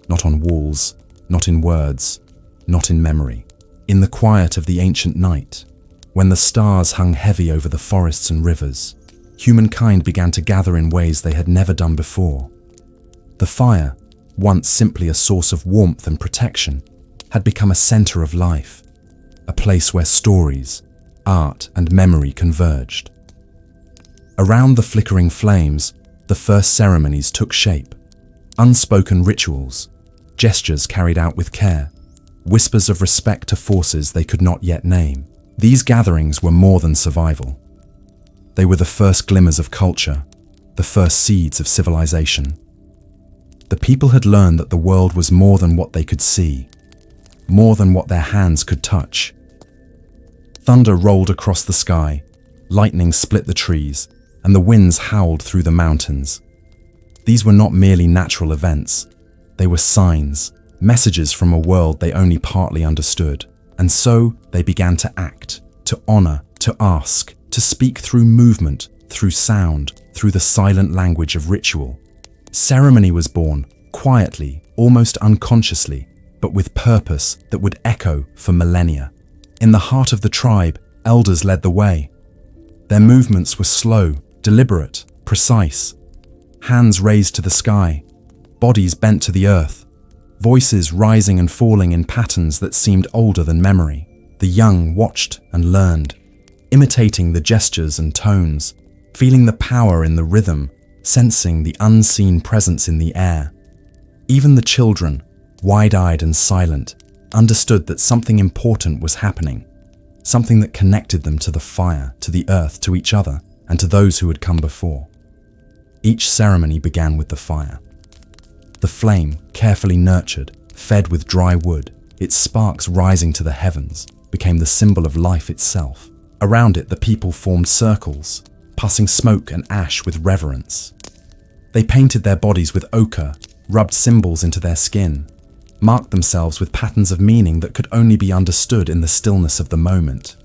Not on walls, not in words, not in memory. In the quiet of the ancient night, when the stars hung heavy over the forests and rivers, humankind began to gather in ways they had never done before. The fire, once simply a source of warmth and protection, had become a center of life, a place where stories, art, and memory converged. Around the flickering flames, the first ceremonies took shape. Unspoken rituals, gestures carried out with care, whispers of respect to forces they could not yet name. These gatherings were more than survival. They were the first glimmers of culture, the first seeds of civilization. The people had learned that the world was more than what they could see, more than what their hands could touch. Thunder rolled across the sky, lightning split the trees, and the winds howled through the mountains. These were not merely natural events. They were signs, messages from a world they only partly understood. And so they began to act, to honor, to ask, to speak through movement, through sound, through the silent language of ritual. Ceremony was born, quietly, almost unconsciously, but with purpose that would echo for millennia. In the heart of the tribe, elders led the way. Their movements were slow, deliberate, precise. Hands raised to the sky, bodies bent to the earth, voices rising and falling in patterns that seemed older than memory. The young watched and learned, imitating the gestures and tones, feeling the power in the rhythm, sensing the unseen presence in the air. Even the children, wide-eyed and silent, understood that something important was happening, something that connected them to the fire, to the earth, to each other, and to those who had come before. Each ceremony began with the fire. The flame, carefully nurtured, fed with dry wood, its sparks rising to the heavens, became the symbol of life itself. Around it, the people formed circles, passing smoke and ash with reverence. They painted their bodies with ochre, rubbed symbols into their skin, marked themselves with patterns of meaning that could only be understood in the stillness of the moment.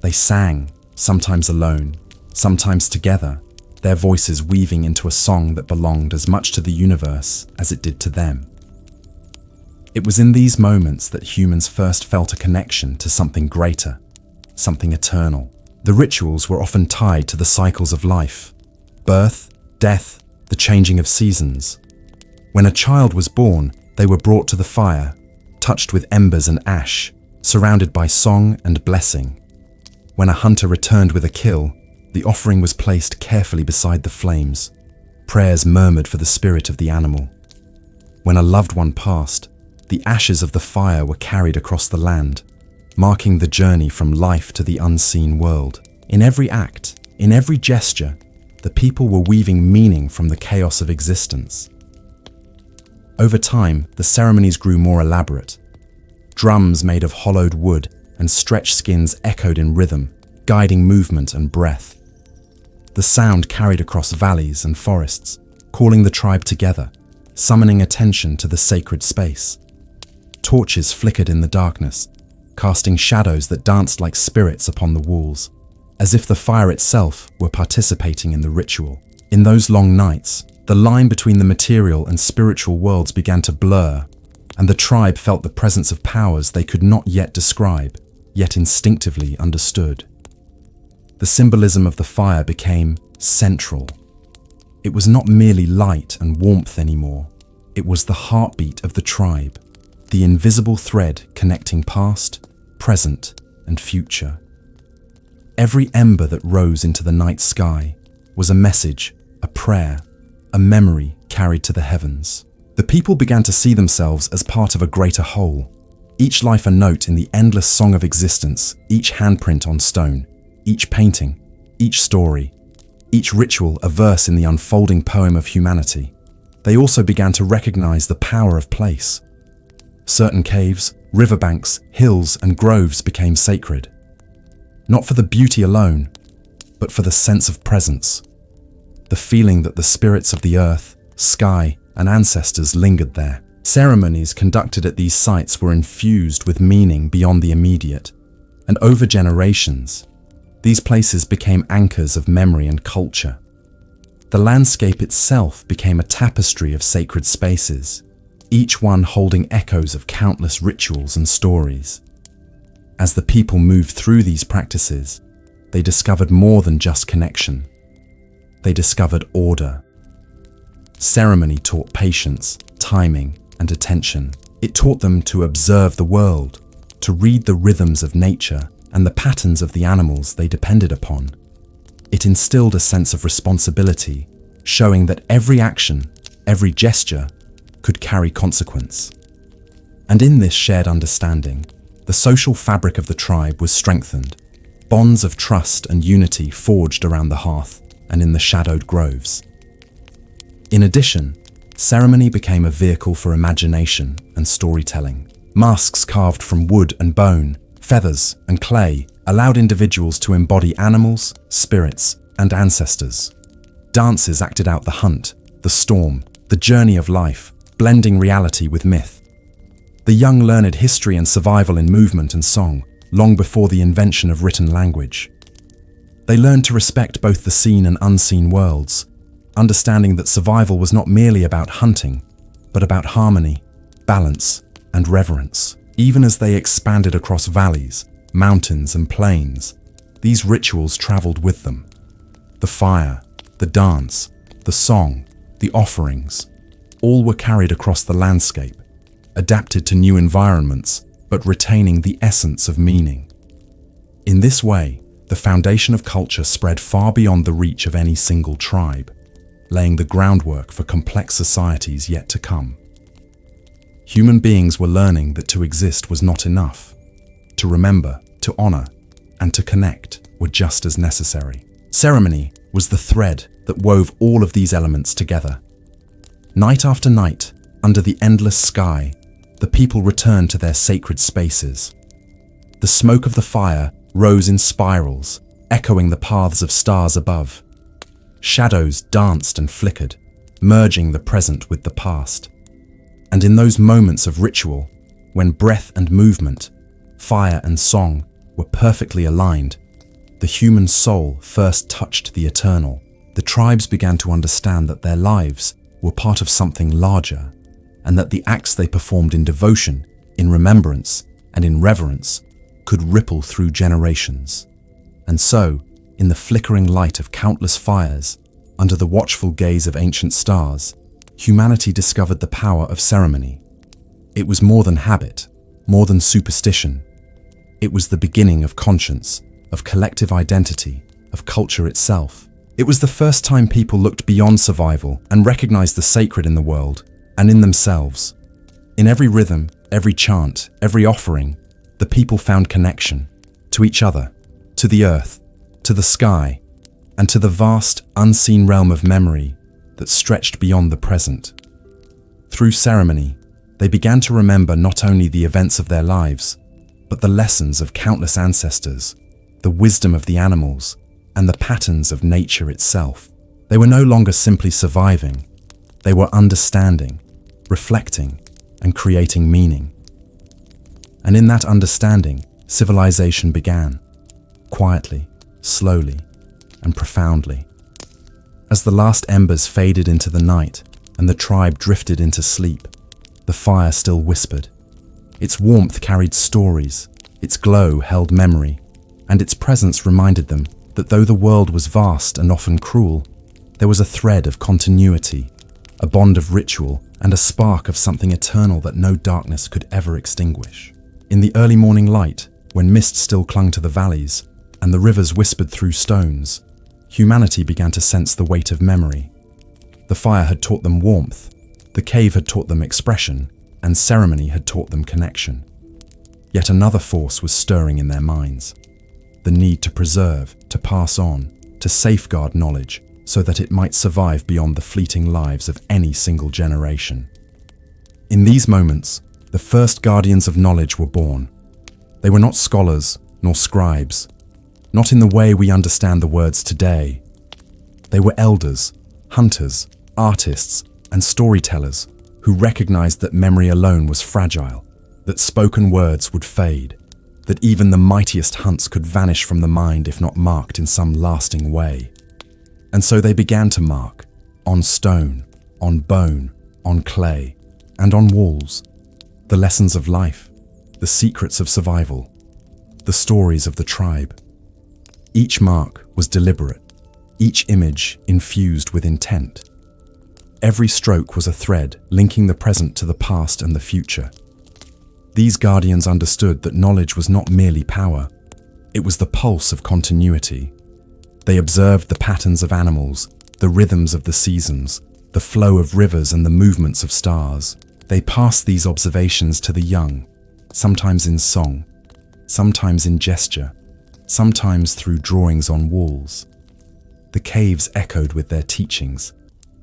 They sang, sometimes alone, sometimes together, their voices weaving into a song that belonged as much to the universe as it did to them. It was in these moments that humans first felt a connection to something greater, something eternal. The rituals were often tied to the cycles of life, birth, death, the changing of seasons. When a child was born, they were brought to the fire, touched with embers and ash, surrounded by song and blessing. When a hunter returned with a kill, the offering was placed carefully beside the flames. Prayers murmured for the spirit of the animal. When a loved one passed, the ashes of the fire were carried across the land, marking the journey from life to the unseen world. In every act, in every gesture, the people were weaving meaning from the chaos of existence. Over time, the ceremonies grew more elaborate. Drums made of hollowed wood and stretched skins echoed in rhythm, guiding movement and breath. The sound carried across valleys and forests, calling the tribe together, summoning attention to the sacred space. Torches flickered in the darkness, casting shadows that danced like spirits upon the walls, as if the fire itself were participating in the ritual. In those long nights, the line between the material and spiritual worlds began to blur, and the tribe felt the presence of powers they could not yet describe, yet instinctively understood. The symbolism of the fire became central. It was not merely light and warmth anymore. It was the heartbeat of the tribe, the invisible thread connecting past, present, and future. Every ember that rose into the night sky was a message, a prayer, a memory carried to the heavens. The people began to see themselves as part of a greater whole, each life a note in the endless song of existence, each handprint on stone, each painting, each story, each ritual a verse in the unfolding poem of humanity. They also began to recognize the power of place. Certain caves, riverbanks, hills, and groves became sacred, not for the beauty alone, but for the sense of presence, the feeling that the spirits of the earth, sky, and ancestors lingered there, Ceremonies conducted at these sites were infused with meaning beyond the immediate, and over generations, these places became anchors of memory and culture. The landscape itself became a tapestry of sacred spaces, each one holding echoes of countless rituals and stories. As the people moved through these practices, they discovered more than just connection. They discovered order. Ceremony taught patience, timing, and attention. It taught them to observe the world, to read the rhythms of nature and the patterns of the animals they depended upon. It instilled a sense of responsibility, showing that every action, every gesture, could carry consequence. And in this shared understanding, the social fabric of the tribe was strengthened. Bonds of trust and unity forged around the hearth and in the shadowed groves. In addition, ceremony became a vehicle for imagination and storytelling. Masks carved from wood and bone, feathers and clay allowed individuals to embody animals, spirits, and ancestors. Dances acted out the hunt, the storm, the journey of life, blending reality with myth. The young learned history and survival in movement and song, long before the invention of written language. They learned to respect both the seen and unseen worlds, understanding that survival was not merely about hunting, but about harmony, balance, and reverence. Even as they expanded across valleys, mountains, and plains, these rituals traveled with them. The fire, the dance, the song, the offerings, all were carried across the landscape, adapted to new environments, but retaining the essence of meaning. In this way, the foundation of culture spread far beyond the reach of any single tribe, laying the groundwork for complex societies yet to come. Human beings were learning that to exist was not enough. To remember, to honor, and to connect were just as necessary. Ceremony was the thread that wove all of these elements together. Night after night, under the endless sky, the people returned to their sacred spaces. The smoke of the fire rose in spirals, echoing the paths of stars above. Shadows danced and flickered, merging the present with the past. And in those moments of ritual, when breath and movement, fire and song were perfectly aligned, the human soul first touched the eternal. The tribes began to understand that their lives were part of something larger, and that the acts they performed in devotion, in remembrance, and in reverence could ripple through generations. And so, in the flickering light of countless fires, under the watchful gaze of ancient stars, humanity discovered the power of ceremony. It was more than habit, more than superstition. It was the beginning of conscience, of collective identity, of culture itself. It was the first time people looked beyond survival and recognized the sacred in the world and in themselves. In every rhythm, every chant, every offering, the people found connection to each other, to the earth, to the sky, and to the vast, unseen realm of memory that stretched beyond the present. Through ceremony, they began to remember not only the events of their lives, but the lessons of countless ancestors, the wisdom of the animals, and the patterns of nature itself. They were no longer simply surviving. They were understanding, reflecting, and creating meaning. And in that understanding, civilization began, quietly, slowly, and profoundly. As the last embers faded into the night and the tribe drifted into sleep, the fire still whispered. Its warmth carried stories, its glow held memory, and its presence reminded them that though the world was vast and often cruel, there was a thread of continuity, a bond of ritual, and a spark of something eternal that no darkness could ever extinguish. In the early morning light, when mist still clung to the valleys and the rivers whispered through stones, humanity began to sense the weight of memory. The fire had taught them warmth, the cave had taught them expression, and ceremony had taught them connection. Yet another force was stirring in their minds. The need to preserve, to pass on, to safeguard knowledge so that it might survive beyond the fleeting lives of any single generation. In these moments, the first guardians of knowledge were born. They were not scholars nor scribes, not in the way we understand the words today. They were elders, hunters, artists, and storytellers, who recognized that memory alone was fragile, that spoken words would fade, that even the mightiest hunts could vanish from the mind if not marked in some lasting way. And so they began to mark, on stone, on bone, on clay, and on walls, the lessons of life, the secrets of survival, the stories of the tribe. Each mark was deliberate, each image infused with intent. Every stroke was a thread linking the present to the past and the future. These guardians understood that knowledge was not merely power, it was the pulse of continuity. They observed the patterns of animals, the rhythms of the seasons, the flow of rivers and the movements of stars. They passed these observations to the young, sometimes in song, sometimes in gesture, sometimes through drawings on walls. The caves echoed with their teachings,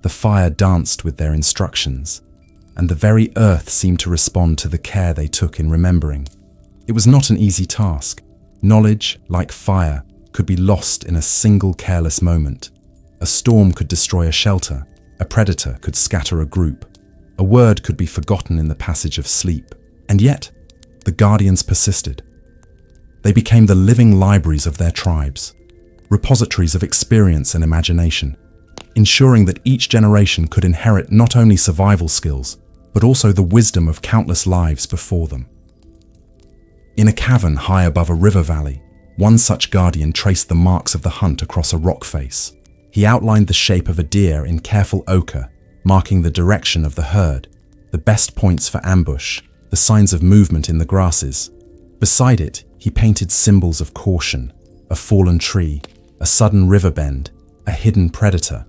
the fire danced with their instructions, and the very earth seemed to respond to the care they took in remembering. It was not an easy task. Knowledge, like fire, could be lost in a single careless moment. A storm could destroy a shelter, a predator could scatter a group, a word could be forgotten in the passage of sleep. And yet, the guardians persisted. They became the living libraries of their tribes, repositories of experience and imagination, ensuring that each generation could inherit not only survival skills, but also the wisdom of countless lives before them. In a cavern high above a river valley, one such guardian traced the marks of the hunt across a rock face. He outlined the shape of a deer in careful ochre, marking the direction of the herd, the best points for ambush, the signs of movement in the grasses. Beside it, he painted symbols of caution, a fallen tree, a sudden river bend, a hidden predator.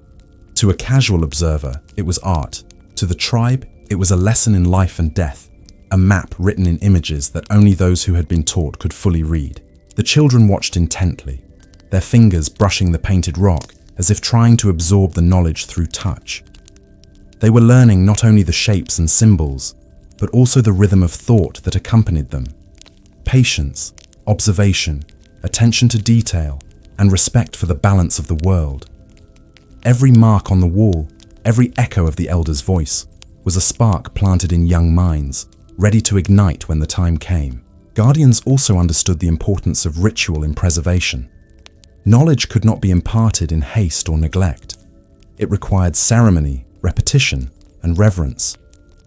To a casual observer, it was art. To the tribe, it was a lesson in life and death, a map written in images that only those who had been taught could fully read. The children watched intently, their fingers brushing the painted rock as if trying to absorb the knowledge through touch. They were learning not only the shapes and symbols, but also the rhythm of thought that accompanied them. Patience, observation, attention to detail, and respect for the balance of the world. Every mark on the wall, every echo of the elder's voice, was a spark planted in young minds, ready to ignite when the time came. Guardians also understood the importance of ritual in preservation. Knowledge could not be imparted in haste or neglect. It required ceremony, repetition, and reverence.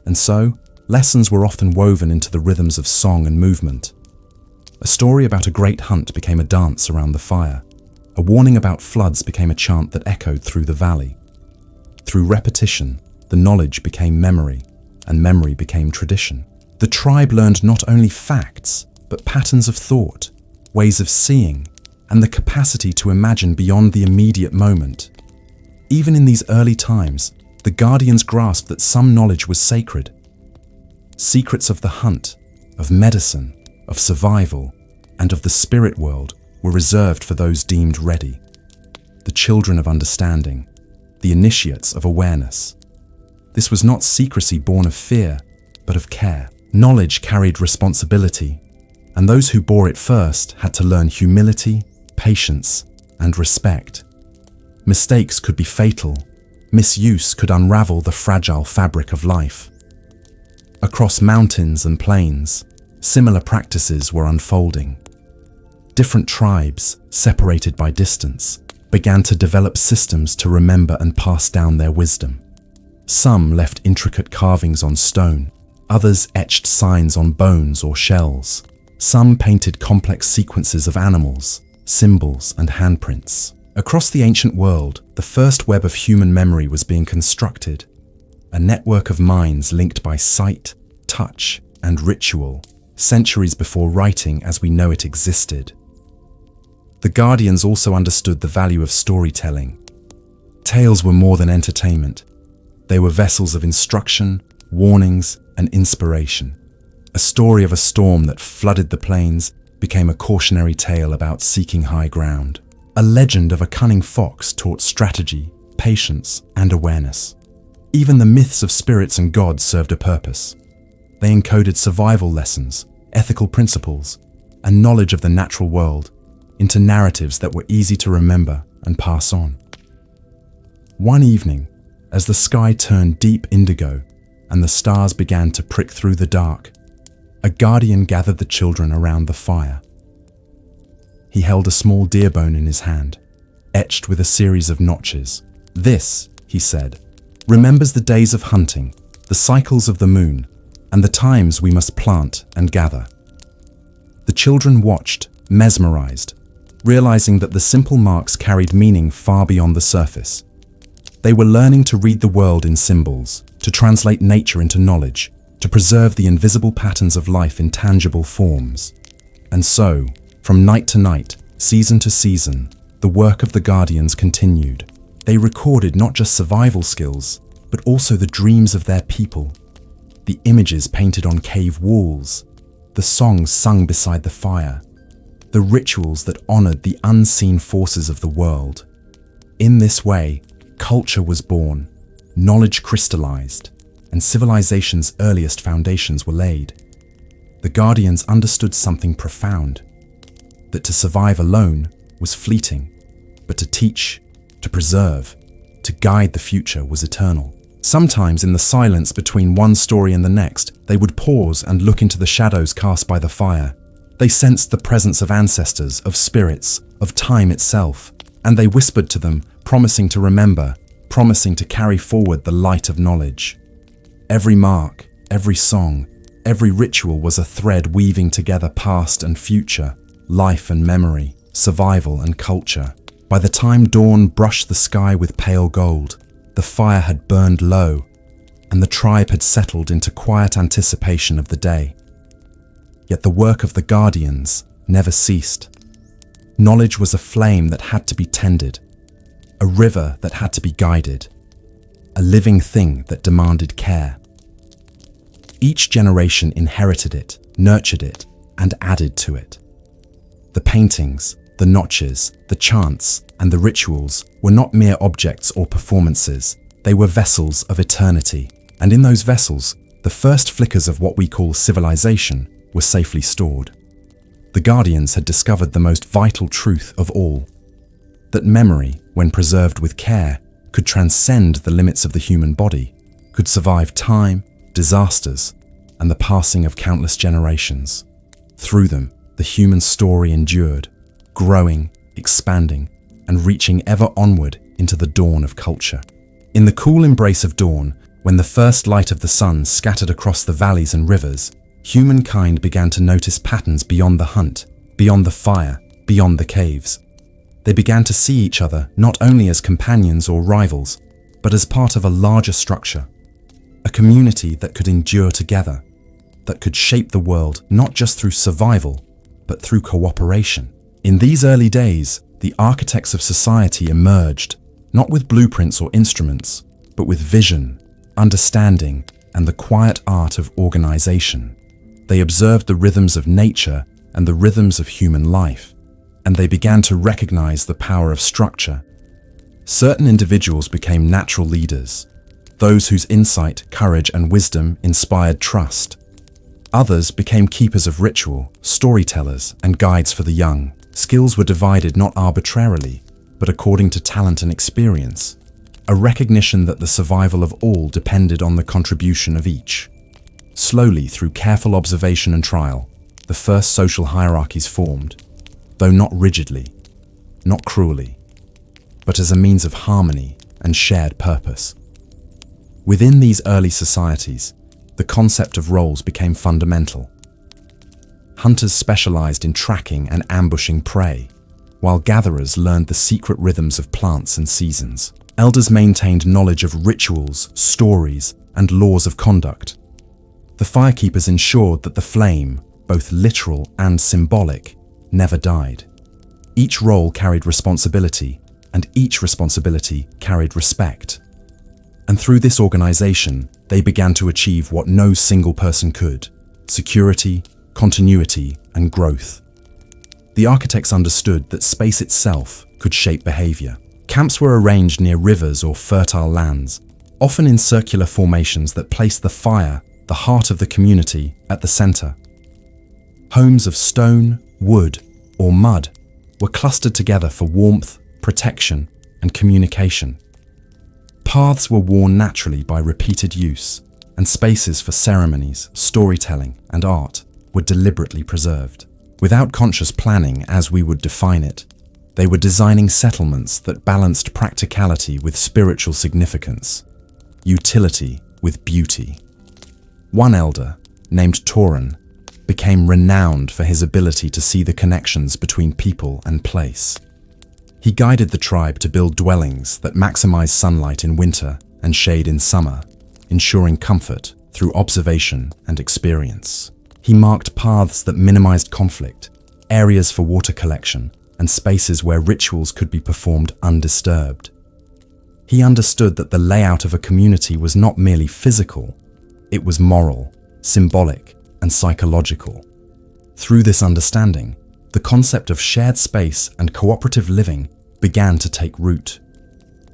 And so, lessons were often woven into the rhythms of song and movement. A story about a great hunt became a dance around the fire. A warning about floods became a chant that echoed through the valley. Through repetition, the knowledge became memory, and memory became tradition. The tribe learned not only facts, but patterns of thought, ways of seeing, and the capacity to imagine beyond the immediate moment. Even in these early times, the guardians grasped that some knowledge was sacred. Secrets of the hunt, of medicine, of survival, and of the spirit world were reserved for those deemed ready. The children of understanding, the initiates of awareness. This was not secrecy born of fear, but of care. Knowledge carried responsibility, and those who bore it first had to learn humility, patience, and respect. Mistakes could be fatal. Misuse could unravel the fragile fabric of life. Across mountains and plains, similar practices were unfolding. Different tribes, separated by distance, began to develop systems to remember and pass down their wisdom. Some left intricate carvings on stone, others etched signs on bones or shells. Some painted complex sequences of animals, symbols, and handprints. Across the ancient world, the first web of human memory was being constructed, a network of minds linked by sight, touch, and ritual, centuries before writing as we know it existed. The guardians also understood the value of storytelling. Tales were more than entertainment. They were vessels of instruction, warnings, and inspiration. A story of a storm that flooded the plains became a cautionary tale about seeking high ground. A legend of a cunning fox taught strategy, patience, and awareness. Even the myths of spirits and gods served a purpose. They encoded survival lessons, ethical principles, and knowledge of the natural world into narratives that were easy to remember and pass on. One evening, as the sky turned deep indigo and the stars began to prick through the dark, a guardian gathered the children around the fire. He held a small deer bone in his hand, etched with a series of notches. "This," he said, "remembers the days of hunting, the cycles of the moon, and the times we must plant and gather." The children watched, mesmerized, realizing that the simple marks carried meaning far beyond the surface. They were learning to read the world in symbols, to translate nature into knowledge, to preserve the invisible patterns of life in tangible forms. And so, from night to night, season to season, the work of the guardians continued. They recorded not just survival skills, but also the dreams of their people, the images painted on cave walls, the songs sung beside the fire, the rituals that honored the unseen forces of the world. In this way, culture was born, knowledge crystallized, and civilization's earliest foundations were laid. The guardians understood something profound, that to survive alone was fleeting, but to teach, to preserve, to guide the future was eternal. Sometimes in the silence between one story and the next, they would pause and look into the shadows cast by the fire. They sensed the presence of ancestors, of spirits, of time itself, and they whispered to them, promising to remember, promising to carry forward the light of knowledge. Every mark, every song, every ritual was a thread weaving together past and future, life and memory, survival and culture. By the time dawn brushed the sky with pale gold, the fire had burned low, and the tribe had settled into quiet anticipation of the day. Yet the work of the guardians never ceased. Knowledge was a flame that had to be tended, a river that had to be guided, a living thing that demanded care. Each generation inherited it, nurtured it, and added to it. The paintings, the notches, the chants, and the rituals were not mere objects or performances. They were vessels of eternity. And in those vessels, the first flickers of what we call civilization were safely stored. The guardians had discovered the most vital truth of all, that memory, when preserved with care, could transcend the limits of the human body, could survive time, disasters, and the passing of countless generations. Through them, the human story endured, growing, expanding, and reaching ever onward into the dawn of culture. In the cool embrace of dawn, when the first light of the sun scattered across the valleys and rivers, humankind began to notice patterns beyond the hunt, beyond the fire, beyond the caves. They began to see each other not only as companions or rivals, but as part of a larger structure, a community that could endure together, that could shape the world not just through survival, but through cooperation. In these early days, the architects of society emerged, not with blueprints or instruments, but with vision, understanding, and the quiet art of organization. They observed the rhythms of nature and the rhythms of human life, and they began to recognize the power of structure. Certain individuals became natural leaders, those whose insight, courage, and wisdom inspired trust. Others became keepers of ritual, storytellers, and guides for the young. Skills were divided not arbitrarily, but according to talent and experience, a recognition that the survival of all depended on the contribution of each. Slowly, through careful observation and trial, the first social hierarchies formed, though not rigidly, not cruelly, but as a means of harmony and shared purpose. Within these early societies, the concept of roles became fundamental. Hunters specialized in tracking and ambushing prey, while gatherers learned the secret rhythms of plants and seasons. Elders maintained knowledge of rituals, stories, and laws of conduct. The firekeepers ensured that the flame, both literal and symbolic, never died. Each role carried responsibility, and each responsibility carried respect. And through this organization, they began to achieve what no single person could: security, continuity, and growth. The architects understood that space itself could shape behavior. Camps were arranged near rivers or fertile lands, often in circular formations that placed the fire, the heart of the community, at the center. Homes of stone, wood, or mud were clustered together for warmth, protection, and communication. Paths were worn naturally by repeated use, and spaces for ceremonies, storytelling, and art were deliberately preserved. Without conscious planning as we would define it, they were designing settlements that balanced practicality with spiritual significance, utility with beauty. One elder, named Toran, became renowned for his ability to see the connections between people and place. He guided the tribe to build dwellings that maximize sunlight in winter and shade in summer, ensuring comfort through observation and experience. He marked paths that minimized conflict, areas for water collection, and spaces where rituals could be performed undisturbed. He understood that the layout of a community was not merely physical, it was moral, symbolic, and psychological. Through this understanding, the concept of shared space and cooperative living began to take root.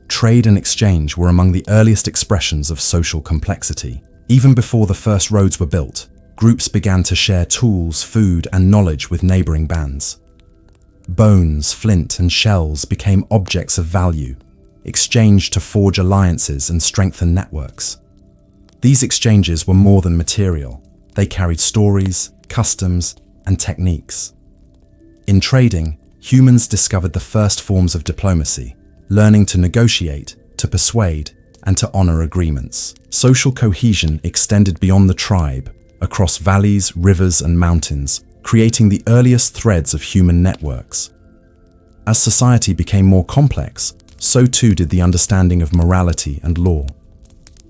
Trade and exchange were among the earliest expressions of social complexity. Even before the first roads were built, groups began to share tools, food, and knowledge with neighboring bands. Bones, flint, and shells became objects of value, exchanged to forge alliances and strengthen networks. These exchanges were more than material. They carried stories, customs, and techniques. In trading, humans discovered the first forms of diplomacy, learning to negotiate, to persuade, and to honor agreements. Social cohesion extended beyond the tribe, across valleys, rivers, and mountains, creating the earliest threads of human networks. As society became more complex, so too did the understanding of morality and law.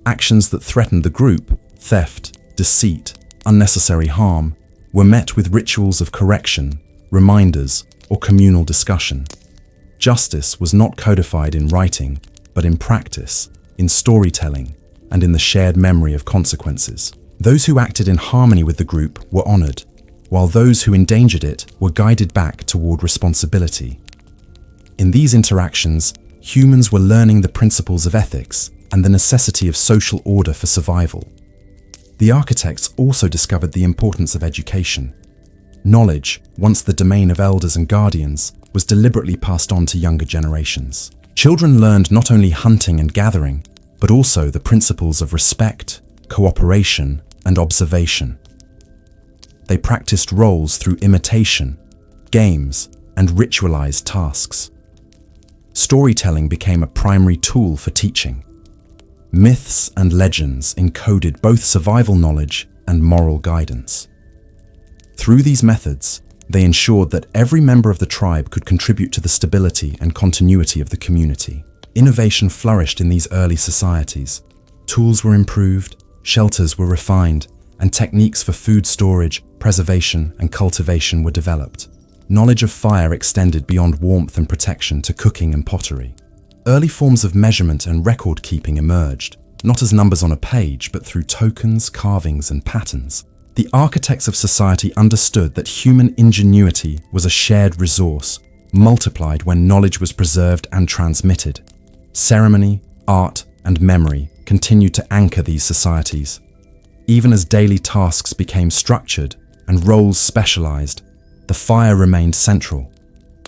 Actions that threatened the group, theft, deceit, unnecessary harm, were met with rituals of correction, reminders, or communal discussion. Justice was not codified in writing, but in practice, in storytelling, and in the shared memory of consequences. Those who acted in harmony with the group were honored, while those who endangered it were guided back toward responsibility. In these interactions, humans were learning the principles of ethics and the necessity of social order for survival. The architects also discovered the importance of education. Knowledge, once the domain of elders and guardians, was deliberately passed on to younger generations. Children learned not only hunting and gathering, but also the principles of respect, cooperation, and observation. They practiced roles through imitation, games, and ritualized tasks. Storytelling became a primary tool for teaching. Myths and legends encoded both survival knowledge and moral guidance. Through these methods, they ensured that every member of the tribe could contribute to the stability and continuity of the community. Innovation flourished in these early societies. Tools were improved, shelters were refined, and techniques for food storage, preservation, and cultivation were developed. Knowledge of fire extended beyond warmth and protection to cooking and pottery. Early forms of measurement and record-keeping emerged, not as numbers on a page, but through tokens, carvings, and patterns. The architects of society understood that human ingenuity was a shared resource, multiplied when knowledge was preserved and transmitted. Ceremony, art, and memory continued to anchor these societies. Even as daily tasks became structured and roles specialized, the fire remained central.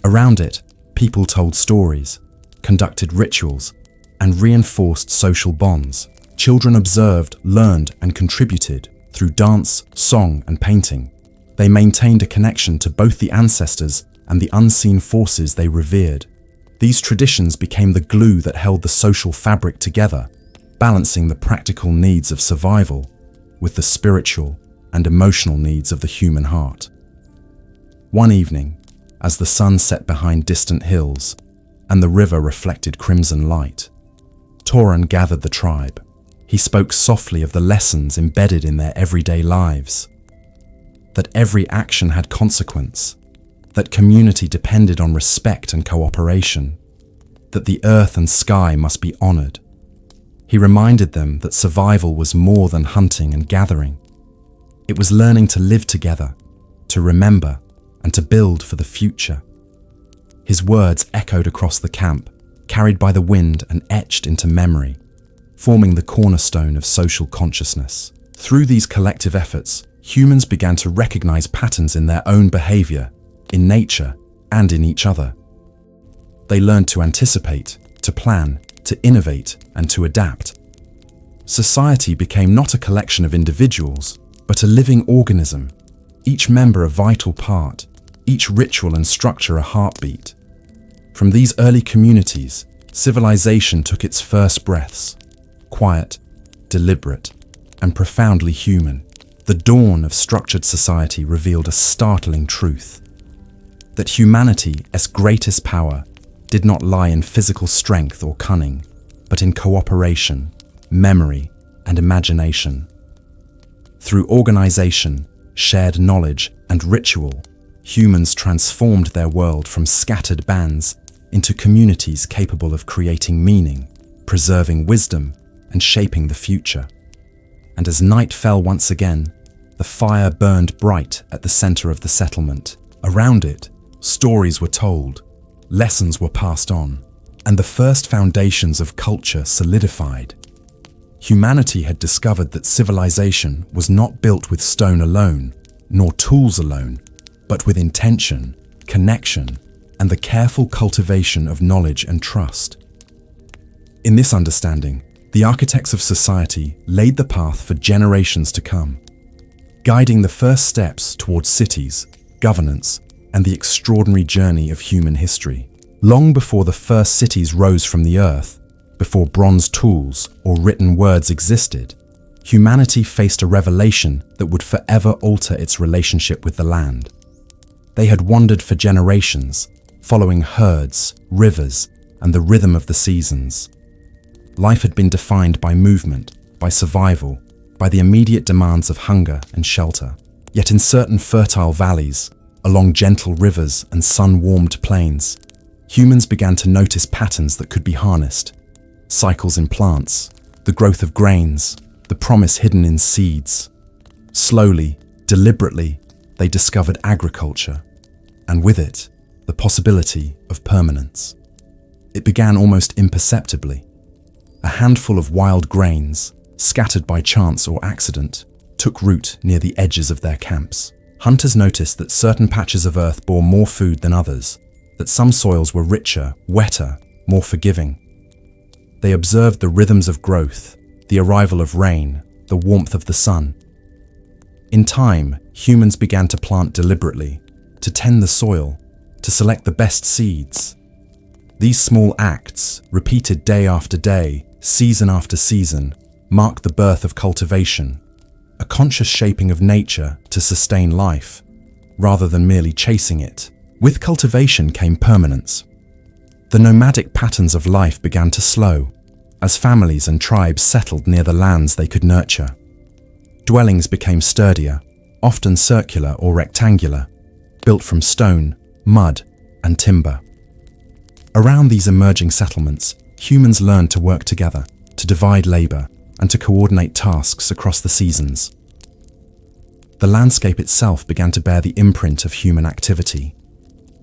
Around it, people told stories, conducted rituals, and reinforced social bonds. Children observed, learned, and contributed through dance, song, and painting. They maintained a connection to both the ancestors and the unseen forces they revered. These traditions became the glue that held the social fabric together, balancing the practical needs of survival with the spiritual and emotional needs of the human heart. One evening, as the sun set behind distant hills and the river reflected crimson light, Toran gathered the tribe. He spoke softly of the lessons embedded in their everyday lives, that every action had consequence, that community depended on respect and cooperation, that the earth and sky must be honored. He reminded them that survival was more than hunting and gathering. It was learning to live together, to remember, and to build for the future. His words echoed across the camp, carried by the wind and etched into memory, forming the cornerstone of social consciousness. Through these collective efforts, humans began to recognize patterns in their own behavior, in nature, and in each other. They learned to anticipate, to plan, to innovate, and to adapt. Society became not a collection of individuals, but a living organism, each member a vital part, each ritual and structure a heartbeat. From these early communities, civilization took its first breaths, quiet, deliberate, and profoundly human. The dawn of structured society revealed a startling truth: that humanity's greatest power did not lie in physical strength or cunning, but in cooperation, memory, and imagination. Through organization, shared knowledge, and ritual, humans transformed their world from scattered bands into communities capable of creating meaning, preserving wisdom, and shaping the future. And as night fell once again, the fire burned bright at the center of the settlement. Around it, stories were told, lessons were passed on, and the first foundations of culture solidified. Humanity had discovered that civilization was not built with stone alone, nor tools alone, but with intention, connection, and the careful cultivation of knowledge and trust. In this understanding, the architects of society laid the path for generations to come, guiding the first steps towards cities, governance, and the extraordinary journey of human history. Long before the first cities rose from the earth, before bronze tools or written words existed, humanity faced a revelation that would forever alter its relationship with the land. They had wandered for generations, following herds, rivers, and the rhythm of the seasons. Life had been defined by movement, by survival, by the immediate demands of hunger and shelter. Yet in certain fertile valleys, along gentle rivers and sun-warmed plains, humans began to notice patterns that could be harnessed. Cycles in plants, the growth of grains, the promise hidden in seeds. Slowly, deliberately, they discovered agriculture, and with it, the possibility of permanence. It began almost imperceptibly. A handful of wild grains, scattered by chance or accident, took root near the edges of their camps. Hunters noticed that certain patches of earth bore more food than others, that some soils were richer, wetter, more forgiving. They observed the rhythms of growth, the arrival of rain, the warmth of the sun. In time, humans began to plant deliberately, to tend the soil, to select the best seeds. These small acts, repeated day after day, season after season, mark the birth of cultivation, a conscious shaping of nature to sustain life, rather than merely chasing it. With cultivation came permanence. The nomadic patterns of life began to slow, as families and tribes settled near the lands they could nurture. Dwellings became sturdier, often circular or rectangular, built from stone, mud, and timber. Around these emerging settlements, humans learned to work together, to divide labor, and to coordinate tasks across the seasons. The landscape itself began to bear the imprint of human activity.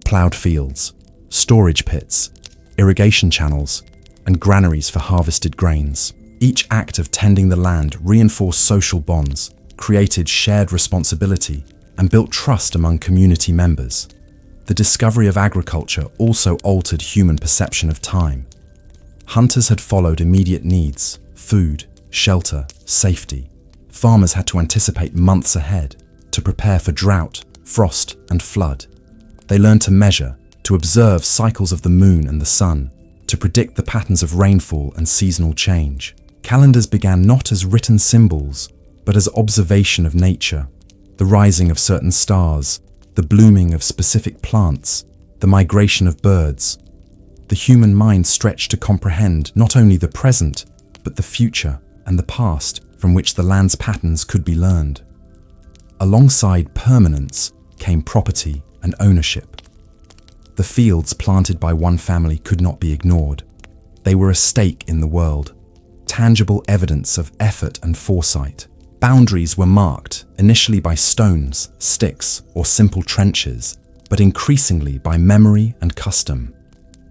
Plowed fields, storage pits, irrigation channels, and granaries for harvested grains. Each act of tending the land reinforced social bonds, created shared responsibility, and built trust among community members. The discovery of agriculture also altered human perception of time. Hunters had followed immediate needs: food, shelter, safety. Farmers had to anticipate months ahead, to prepare for drought, frost, and flood. They learned to measure, to observe cycles of the moon and the sun, to predict the patterns of rainfall and seasonal change. Calendars began not as written symbols, but as observation of nature, the rising of certain stars, the blooming of specific plants, the migration of birds. The human mind stretched to comprehend not only the present, but the future and the past from which the land's patterns could be learned. Alongside permanence came property and ownership. The fields planted by one family could not be ignored. They were a stake in the world, tangible evidence of effort and foresight. Boundaries were marked initially by stones, sticks, or simple trenches, but increasingly by memory and custom.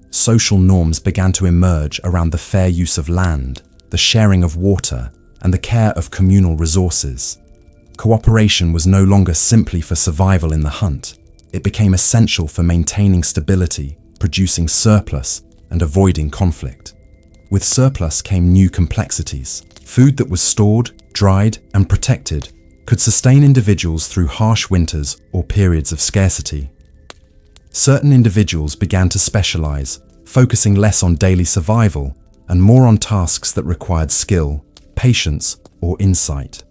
Social norms began to emerge around the fair use of land, the sharing of water, and the care of communal resources. Cooperation was no longer simply for survival in the hunt. It became essential for maintaining stability, producing surplus, and avoiding conflict. With surplus came new complexities. Food that was stored, dried, and protected could sustain individuals through harsh winters or periods of scarcity. Certain individuals began to specialize, focusing less on daily survival and more on tasks that required skill, patience, or insight.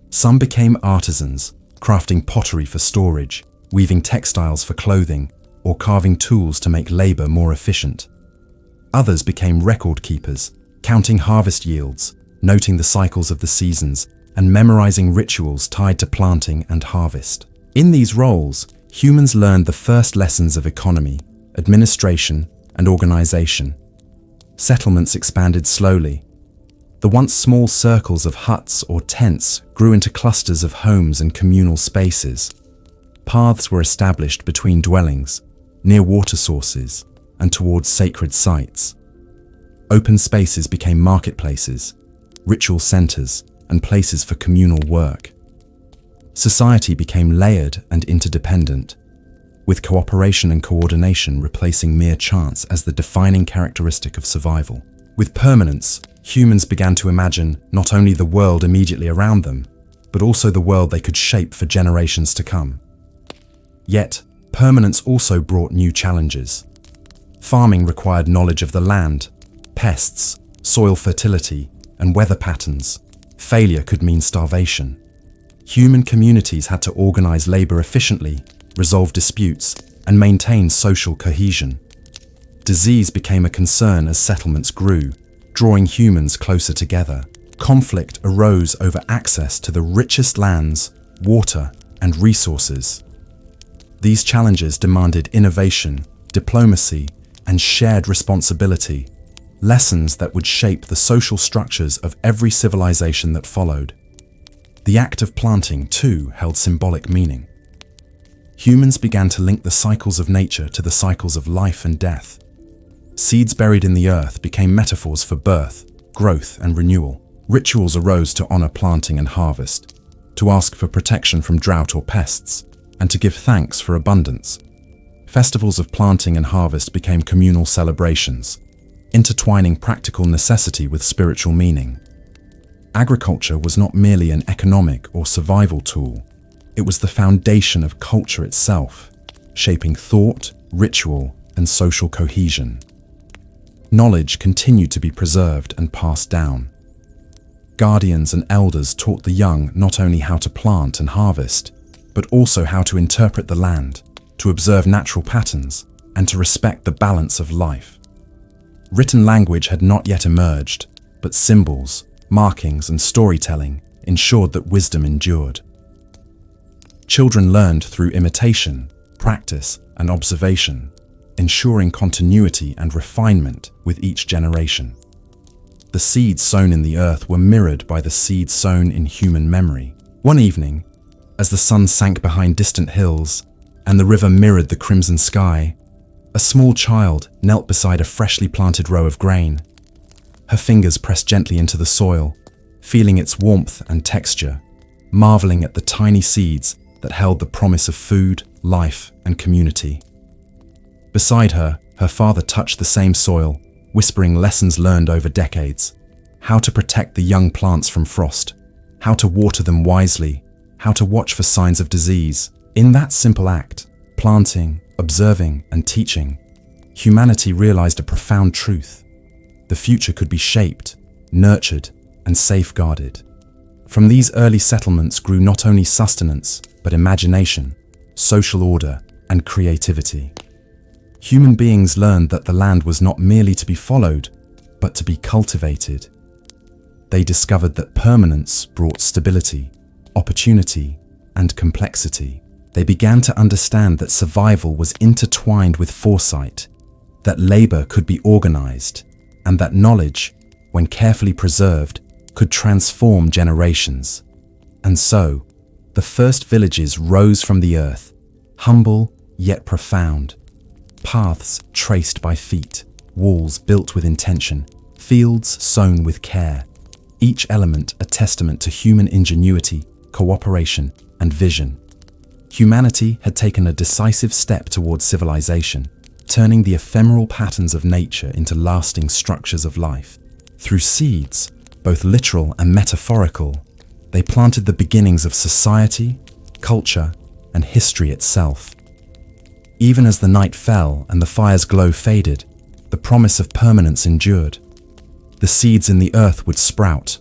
Some became artisans, crafting pottery for storage, weaving textiles for clothing, or carving tools to make labor more efficient. Others became record keepers, counting harvest yields, noting the cycles of the seasons, and memorizing rituals tied to planting and harvest. In these roles, humans learned the first lessons of economy, administration, and organization. Settlements expanded slowly. The once small circles of huts or tents grew into clusters of homes and communal spaces. Paths were established between dwellings, near water sources, and towards sacred sites. Open spaces became marketplaces, ritual centers, and places for communal work. Society became layered and interdependent, with cooperation and coordination replacing mere chance as the defining characteristic of survival. With permanence, humans began to imagine not only the world immediately around them, but also the world they could shape for generations to come. Yet, permanence also brought new challenges. Farming required knowledge of the land, pests, soil fertility, and weather patterns. Failure could mean starvation. Human communities had to organize labor efficiently, resolve disputes, and maintain social cohesion. Disease became a concern as settlements grew, drawing humans closer together. Conflict arose over access to the richest lands, water, and resources. These challenges demanded innovation, diplomacy, and shared responsibility, lessons that would shape the social structures of every civilization that followed. The act of planting, too, held symbolic meaning. Humans began to link the cycles of nature to the cycles of life and death. Seeds buried in the earth became metaphors for birth, growth, and renewal. Rituals arose to honor planting and harvest, to ask for protection from drought or pests, and to give thanks for abundance. Festivals of planting and harvest became communal celebrations, intertwining practical necessity with spiritual meaning. Agriculture was not merely an economic or survival tool, it was the foundation of culture itself, shaping thought, ritual, and social cohesion. Knowledge continued to be preserved and passed down. Guardians and elders taught the young not only how to plant and harvest, but also how to interpret the land, to observe natural patterns, and to respect the balance of life. Written language had not yet emerged, but symbols, markings, and storytelling ensured that wisdom endured. Children learned through imitation, practice, and observation, ensuring continuity and refinement with each generation. The seeds sown in the earth were mirrored by the seeds sown in human memory. One evening, as the sun sank behind distant hills and the river mirrored the crimson sky, a small child knelt beside a freshly planted row of grain. Her fingers pressed gently into the soil, feeling its warmth and texture, marveling at the tiny seeds that held the promise of food, life, and community. Beside her, her father touched the same soil, whispering lessons learned over decades: how to protect the young plants from frost, how to water them wisely, how to watch for signs of disease. In that simple act, planting, observing, and teaching, humanity realized a profound truth. The future could be shaped, nurtured, and safeguarded. From these early settlements grew not only sustenance, but imagination, social order, and creativity. Human beings learned that the land was not merely to be followed, but to be cultivated. They discovered that permanence brought stability, opportunity, and complexity. They began to understand that survival was intertwined with foresight, that labor could be organized, and that knowledge, when carefully preserved, could transform generations. And so, the first villages rose from the earth, humble yet profound. Paths traced by feet, walls built with intention, fields sown with care, each element a testament to human ingenuity, cooperation, and vision. Humanity had taken a decisive step towards civilization, turning the ephemeral patterns of nature into lasting structures of life. Through seeds, both literal and metaphorical, they planted the beginnings of society, culture, and history itself. Even as the night fell and the fire's glow faded, the promise of permanence endured. The seeds in the earth would sprout,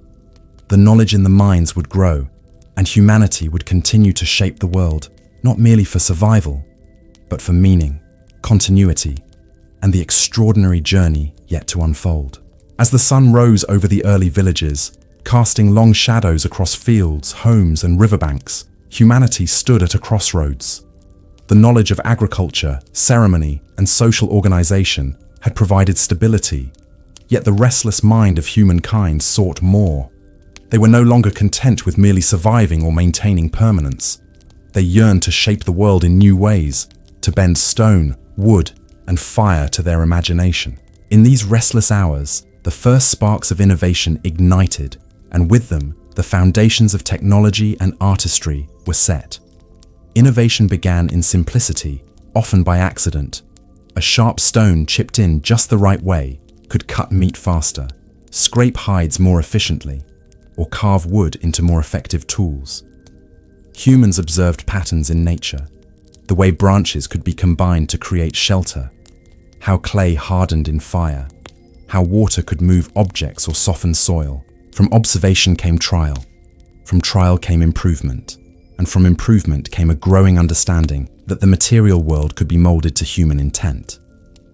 the knowledge in the minds would grow, and humanity would continue to shape the world, not merely for survival, but for meaning, continuity, and the extraordinary journey yet to unfold. As the sun rose over the early villages, casting long shadows across fields, homes, and riverbanks, humanity stood at a crossroads. The knowledge of agriculture, ceremony, and social organization had provided stability, yet the restless mind of humankind sought more. They were no longer content with merely surviving or maintaining permanence. They yearned to shape the world in new ways, to bend stone, wood, and fire to their imagination. In these restless hours, the first sparks of innovation ignited, and with them, the foundations of technology and artistry were set. Innovation began in simplicity, often by accident. A sharp stone chipped in just the right way could cut meat faster, scrape hides more efficiently, or carve wood into more effective tools. Humans observed patterns in nature, the way branches could be combined to create shelter, how clay hardened in fire, how water could move objects or soften soil. From observation came trial, from trial came improvement, and from improvement came a growing understanding that the material world could be molded to human intent.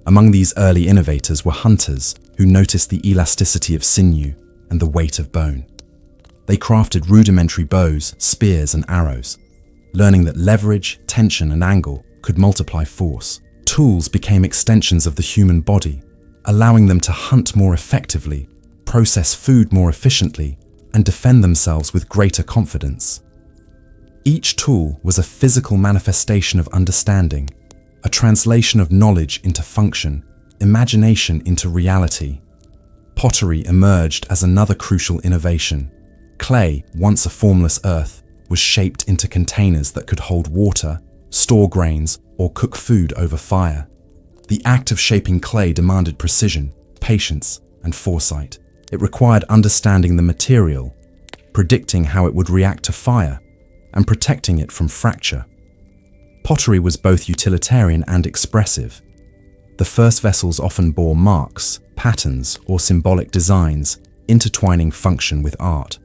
Among these early innovators were hunters who noticed the elasticity of sinew and the weight of bone. They crafted rudimentary bows, spears, and arrows, learning that leverage, tension, and angle could multiply force. Tools became extensions of the human body, allowing them to hunt more effectively, process food more efficiently, and defend themselves with greater confidence. Each tool was a physical manifestation of understanding, a translation of knowledge into function, imagination into reality. Pottery emerged as another crucial innovation. Clay, once a formless earth, was shaped into containers that could hold water, store grains, or cook food over fire. The act of shaping clay demanded precision, patience, and foresight. It required understanding the material, predicting how it would react to fire, and protecting it from fracture. Pottery was both utilitarian and expressive. The first vessels often bore marks, patterns, or symbolic designs, intertwining function with art.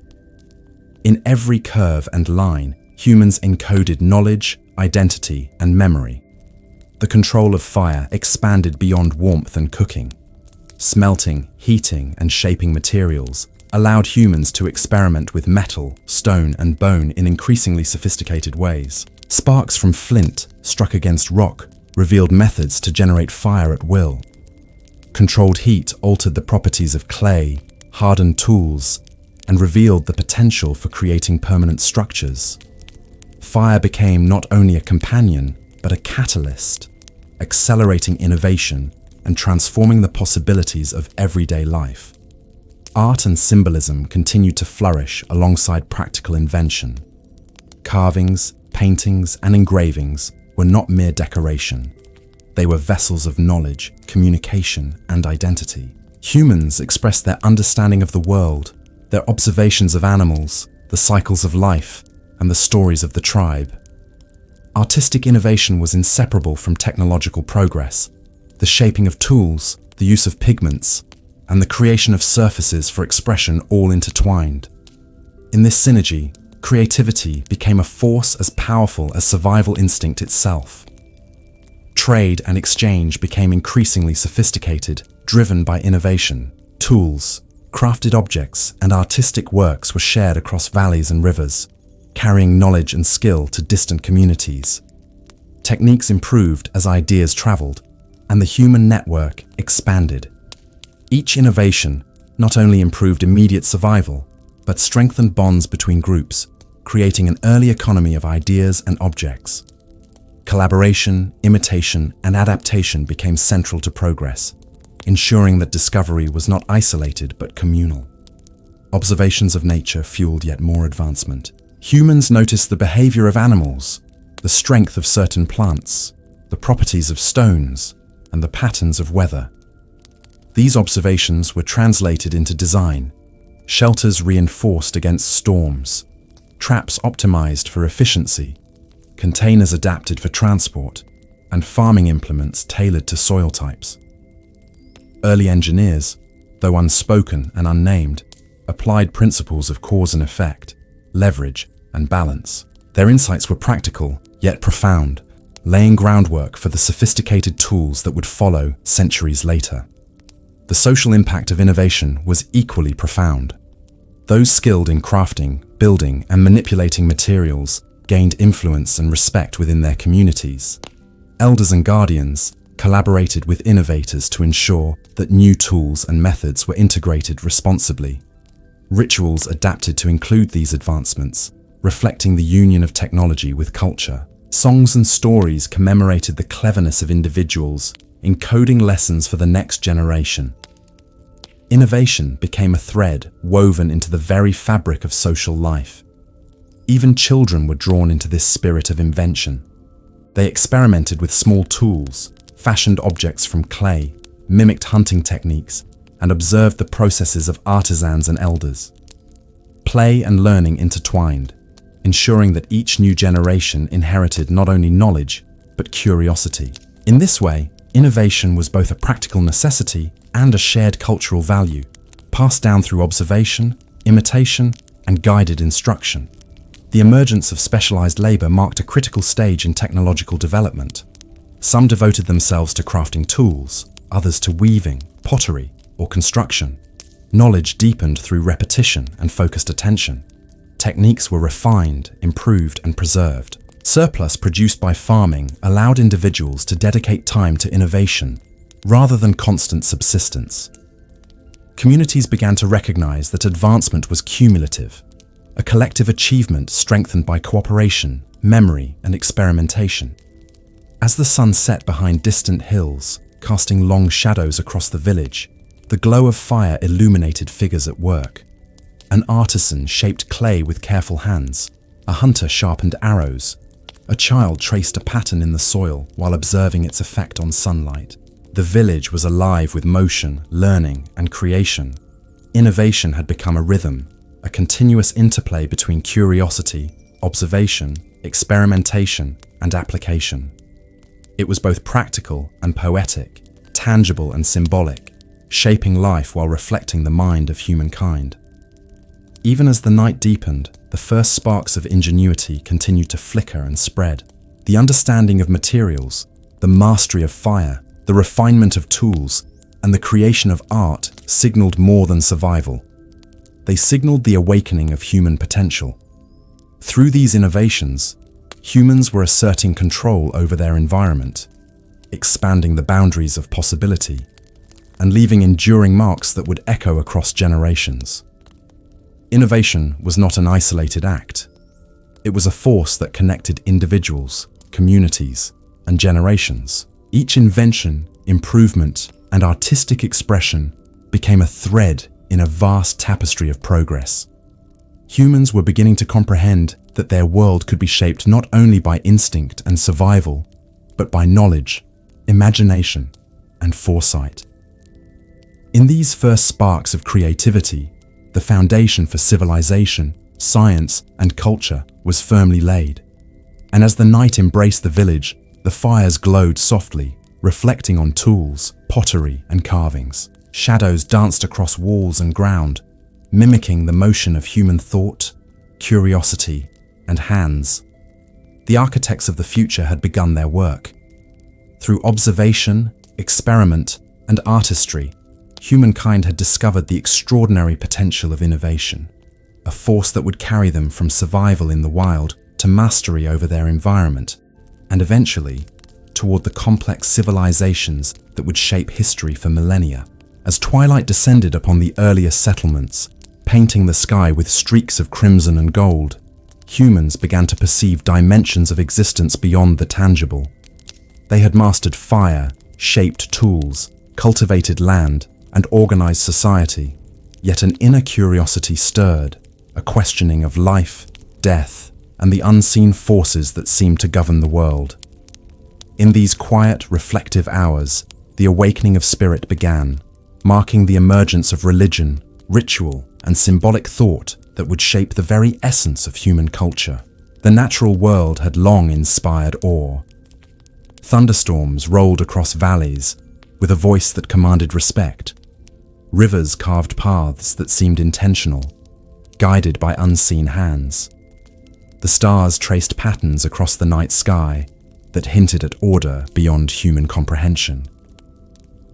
In every curve and line, humans encoded knowledge, identity, and memory. The control of fire expanded beyond warmth and cooking. Smelting, heating, and shaping materials allowed humans to experiment with metal, stone, and bone in increasingly sophisticated ways. Sparks from flint struck against rock revealed methods to generate fire at will. Controlled heat altered the properties of clay, hardened tools, and revealed the potential for creating permanent structures. Fire became not only a companion, but a catalyst, accelerating innovation and transforming the possibilities of everyday life. Art and symbolism continued to flourish alongside practical invention. Carvings, paintings, and engravings were not mere decoration. They were vessels of knowledge, communication, and identity. Humans expressed their understanding of the world, their observations of animals, the cycles of life, and the stories of the tribe. Artistic innovation was inseparable from technological progress. The shaping of tools, the use of pigments, and the creation of surfaces for expression all intertwined. In this synergy, creativity became a force as powerful as survival instinct itself. Trade and exchange became increasingly sophisticated, driven by innovation. Tools, crafted objects, and artistic works were shared across valleys and rivers, carrying knowledge and skill to distant communities. Techniques improved as ideas traveled, and the human network expanded. Each innovation not only improved immediate survival, but strengthened bonds between groups, creating an early economy of ideas and objects. Collaboration, imitation, and adaptation became central to progress, ensuring that discovery was not isolated but communal. Observations of nature fueled yet more advancement. Humans noticed the behavior of animals, the strength of certain plants, the properties of stones, and the patterns of weather. These observations were translated into design, shelters reinforced against storms, traps optimized for efficiency, containers adapted for transport, and farming implements tailored to soil types. Early engineers, though unspoken and unnamed, applied principles of cause and effect, leverage, and balance. Their insights were practical, yet profound, laying groundwork for the sophisticated tools that would follow centuries later. The social impact of innovation was equally profound. Those skilled in crafting, building, and manipulating materials gained influence and respect within their communities. Elders and guardians collaborated with innovators to ensure that new tools and methods were integrated responsibly. Rituals adapted to include these advancements, reflecting the union of technology with culture. Songs and stories commemorated the cleverness of individuals, encoding lessons for the next generation. Innovation became a thread woven into the very fabric of social life. Even children were drawn into this spirit of invention. They experimented with small tools, fashioned objects from clay, mimicked hunting techniques, and observed the processes of artisans and elders. Play and learning intertwined, ensuring that each new generation inherited not only knowledge, but curiosity. In this way, innovation was both a practical necessity and a shared cultural value, passed down through observation, imitation, and guided instruction. The emergence of specialized labor marked a critical stage in technological development. Some devoted themselves to crafting tools, others to weaving, pottery, or construction. Knowledge deepened through repetition and focused attention. Techniques were refined, improved, and preserved. Surplus produced by farming allowed individuals to dedicate time to innovation rather than constant subsistence. Communities began to recognize that advancement was cumulative, a collective achievement strengthened by cooperation, memory, and experimentation. As the sun set behind distant hills, casting long shadows across the village, the glow of fire illuminated figures at work. An artisan shaped clay with careful hands, a hunter sharpened arrows, a child traced a pattern in the soil while observing its effect on sunlight. The village was alive with motion, learning, and creation. Innovation had become a rhythm, a continuous interplay between curiosity, observation, experimentation, and application. It was both practical and poetic, tangible and symbolic, shaping life while reflecting the mind of humankind. Even as the night deepened, the first sparks of ingenuity continued to flicker and spread. The understanding of materials, the mastery of fire, the refinement of tools, and the creation of art signaled more than survival. They signaled the awakening of human potential. Through these innovations, humans were asserting control over their environment, expanding the boundaries of possibility, and leaving enduring marks that would echo across generations. Innovation was not an isolated act. It was a force that connected individuals, communities, and generations. Each invention, improvement, and artistic expression became a thread in a vast tapestry of progress. Humans were beginning to comprehend that their world could be shaped not only by instinct and survival, but by knowledge, imagination, and foresight. In these first sparks of creativity, the foundation for civilization, science, and culture was firmly laid. And as the night embraced the village, the fires glowed softly, reflecting on tools, pottery, and carvings. Shadows danced across walls and ground, mimicking the motion of human thought, curiosity, and hands. The architects of the future had begun their work. Through observation, experiment, and artistry, humankind had discovered the extraordinary potential of innovation, a force that would carry them from survival in the wild to mastery over their environment, and eventually toward the complex civilizations that would shape history for millennia. As twilight descended upon the earliest settlements, painting the sky with streaks of crimson and gold, humans began to perceive dimensions of existence beyond the tangible. They had mastered fire, shaped tools, cultivated land, and organized society, yet an inner curiosity stirred, a questioning of life, death, and the unseen forces that seemed to govern the world. In these quiet, reflective hours, the awakening of spirit began, marking the emergence of religion, ritual, and symbolic thought that would shape the very essence of human culture. The natural world had long inspired awe. Thunderstorms rolled across valleys with a voice that commanded respect. Rivers carved paths that seemed intentional, guided by unseen hands. The stars traced patterns across the night sky that hinted at order beyond human comprehension.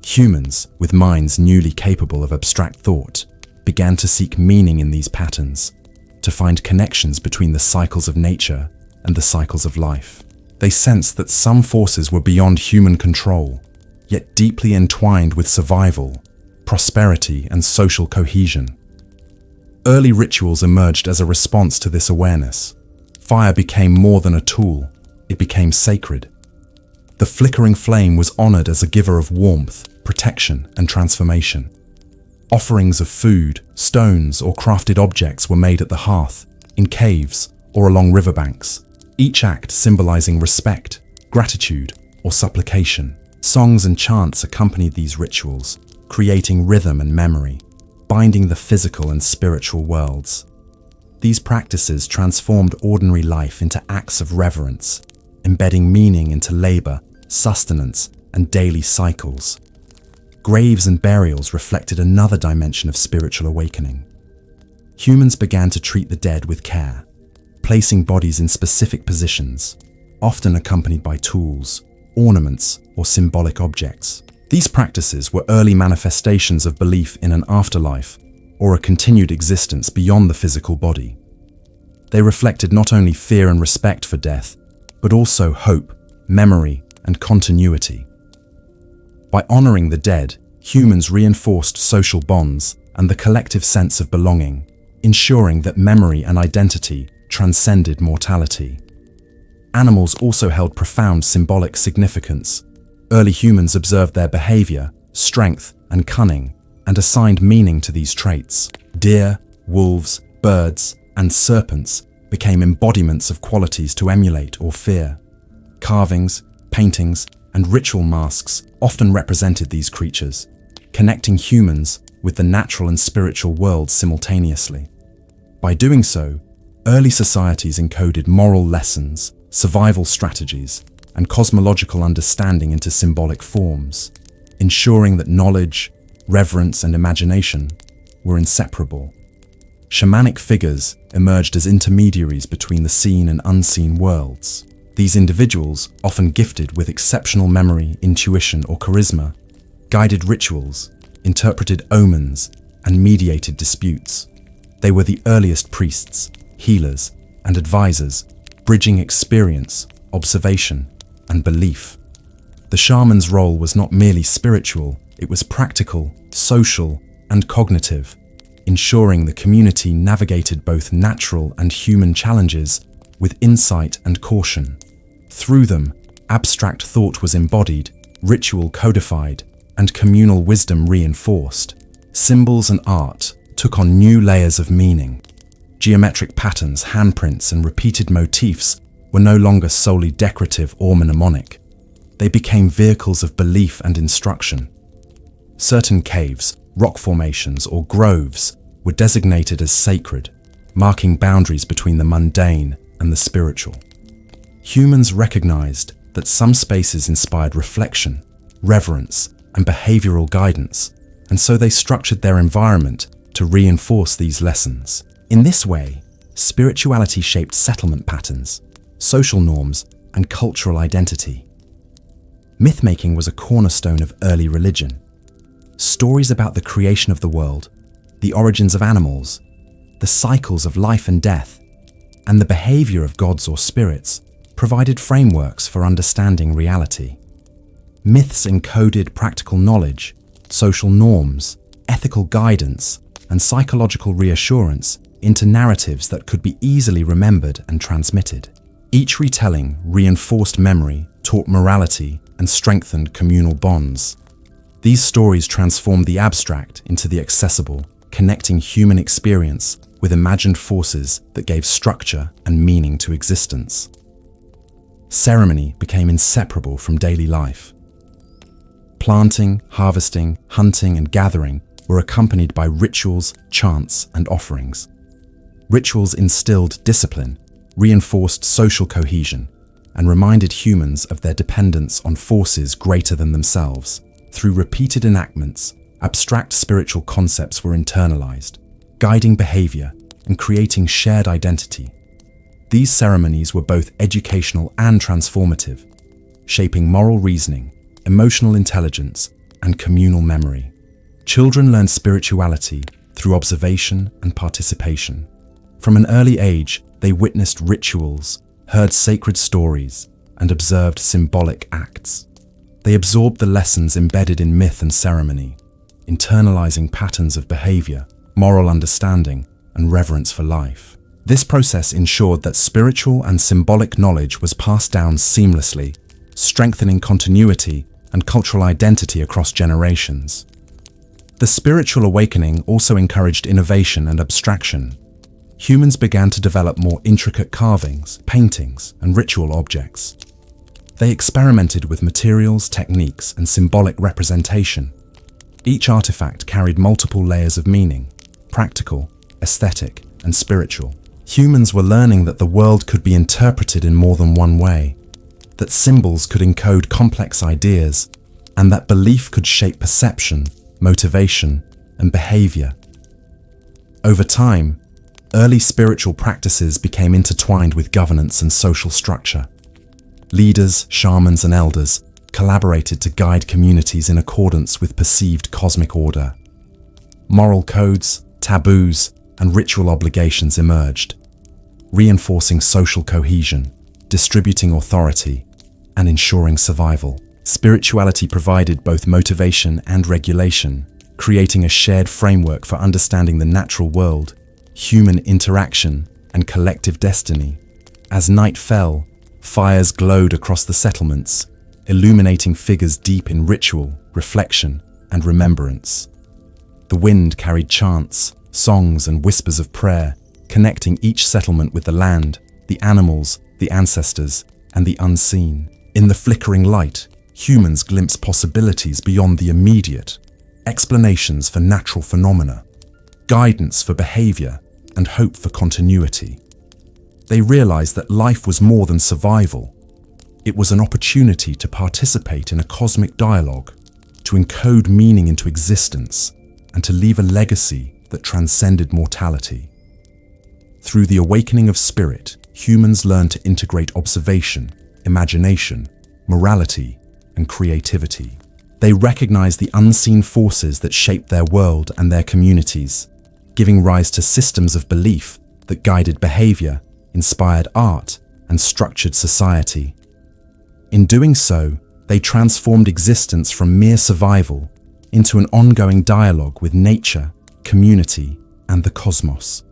Humans, with minds newly capable of abstract thought, began to seek meaning in these patterns, to find connections between the cycles of nature and the cycles of life. They sensed that some forces were beyond human control, yet deeply entwined with survival, prosperity, and social cohesion. Early rituals emerged as a response to this awareness. Fire became more than a tool, it became sacred. The flickering flame was honored as a giver of warmth, protection, and transformation. Offerings of food, stones, or crafted objects were made at the hearth, in caves, or along riverbanks, each act symbolizing respect, gratitude, or supplication. Songs and chants accompanied these rituals, creating rhythm and memory, binding the physical and spiritual worlds. These practices transformed ordinary life into acts of reverence, embedding meaning into labor, sustenance, and daily cycles. Graves and burials reflected another dimension of spiritual awakening. Humans began to treat the dead with care, placing bodies in specific positions, often accompanied by tools, ornaments, or symbolic objects. These practices were early manifestations of belief in an afterlife or a continued existence beyond the physical body. They reflected not only fear and respect for death, but also hope, memory, and continuity. By honoring the dead, humans reinforced social bonds and the collective sense of belonging, ensuring that memory and identity transcended mortality. Animals also held profound symbolic significance. Early humans observed their behavior, strength, and cunning, and assigned meaning to these traits. Deer, wolves, birds, and serpents became embodiments of qualities to emulate or fear. Carvings, paintings, and ritual masks often represented these creatures, connecting humans with the natural and spiritual worlds simultaneously. By doing so, early societies encoded moral lessons, survival strategies, and cosmological understanding into symbolic forms, ensuring that knowledge, reverence, and imagination were inseparable. Shamanic figures emerged as intermediaries between the seen and unseen worlds. These individuals, often gifted with exceptional memory, intuition, or charisma, guided rituals, interpreted omens, and mediated disputes. They were the earliest priests, healers, and advisors, bridging experience, observation, and belief. The shaman's role was not merely spiritual, it was practical, social, and cognitive, ensuring the community navigated both natural and human challenges with insight and caution. Through them, abstract thought was embodied, ritual codified, and communal wisdom reinforced. Symbols and art took on new layers of meaning. Geometric patterns, handprints, and repeated motifs were no longer solely decorative or mnemonic. They became vehicles of belief and instruction. Certain caves, rock formations, or groves were designated as sacred, marking boundaries between the mundane and the spiritual. Humans recognized that some spaces inspired reflection, reverence, and behavioral guidance, and so they structured their environment to reinforce these lessons. In this way, spirituality shaped settlement patterns, social norms, and cultural identity. Myth-making was a cornerstone of early religion. Stories about the creation of the world, the origins of animals, the cycles of life and death, and the behavior of gods or spirits provided frameworks for understanding reality. Myths encoded practical knowledge, social norms, ethical guidance, and psychological reassurance into narratives that could be easily remembered and transmitted. Each retelling reinforced memory, taught morality, and strengthened communal bonds. These stories transformed the abstract into the accessible, connecting human experience with imagined forces that gave structure and meaning to existence. Ceremony became inseparable from daily life. Planting, harvesting, hunting, and gathering were accompanied by rituals, chants, and offerings. Rituals instilled discipline, reinforced social cohesion, and reminded humans of their dependence on forces greater than themselves. Through repeated enactments, abstract spiritual concepts were internalized, guiding behavior and creating shared identity. These ceremonies were both educational and transformative, shaping moral reasoning, emotional intelligence, and communal memory. Children learned spirituality through observation and participation. From an early age, they witnessed rituals, heard sacred stories, and observed symbolic acts. They absorbed the lessons embedded in myth and ceremony, internalizing patterns of behavior, moral understanding, and reverence for life. This process ensured that spiritual and symbolic knowledge was passed down seamlessly, strengthening continuity and cultural identity across generations. The spiritual awakening also encouraged innovation and abstraction. Humans began to develop more intricate carvings, paintings, and ritual objects. They experimented with materials, techniques, and symbolic representation. Each artifact carried multiple layers of meaning: practical, aesthetic, and spiritual. Humans were learning that the world could be interpreted in more than one way, that symbols could encode complex ideas, and that belief could shape perception, motivation, and behavior. Over time, early spiritual practices became intertwined with governance and social structure. Leaders, shamans, and elders collaborated to guide communities in accordance with perceived cosmic order. Moral codes, taboos, and ritual obligations emerged, reinforcing social cohesion, distributing authority, and ensuring survival. Spirituality provided both motivation and regulation, creating a shared framework for understanding the natural world, human interaction, and collective destiny. As night fell, fires glowed across the settlements, illuminating figures deep in ritual, reflection, and remembrance. The wind carried chants, songs, and whispers of prayer, connecting each settlement with the land, the animals, the ancestors, and the unseen. In the flickering light, humans glimpsed possibilities beyond the immediate, explanations for natural phenomena, guidance for behavior, and hope for continuity. They realized that life was more than survival. It was an opportunity to participate in a cosmic dialogue, to encode meaning into existence, and to leave a legacy that transcended mortality. Through the awakening of spirit, humans learned to integrate observation, imagination, morality, and creativity. They recognized the unseen forces that shaped their world and their communities, giving rise to systems of belief that guided behavior, inspired art, and structured society. In doing so, they transformed existence from mere survival into an ongoing dialogue with nature, community, and the cosmos.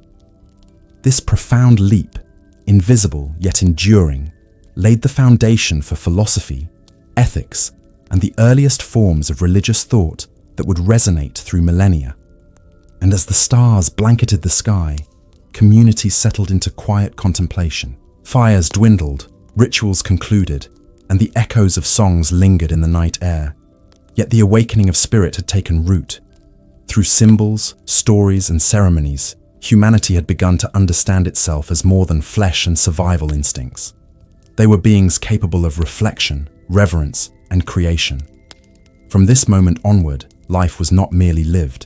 This profound leap, invisible yet enduring, laid the foundation for philosophy, ethics, and the earliest forms of religious thought that would resonate through millennia. And as the stars blanketed the sky, communities settled into quiet contemplation. Fires dwindled, rituals concluded, and the echoes of songs lingered in the night air. Yet the awakening of spirit had taken root. Through symbols, stories, and ceremonies, humanity had begun to understand itself as more than flesh and survival instincts. They were beings capable of reflection, reverence, and creation. From this moment onward, life was not merely lived.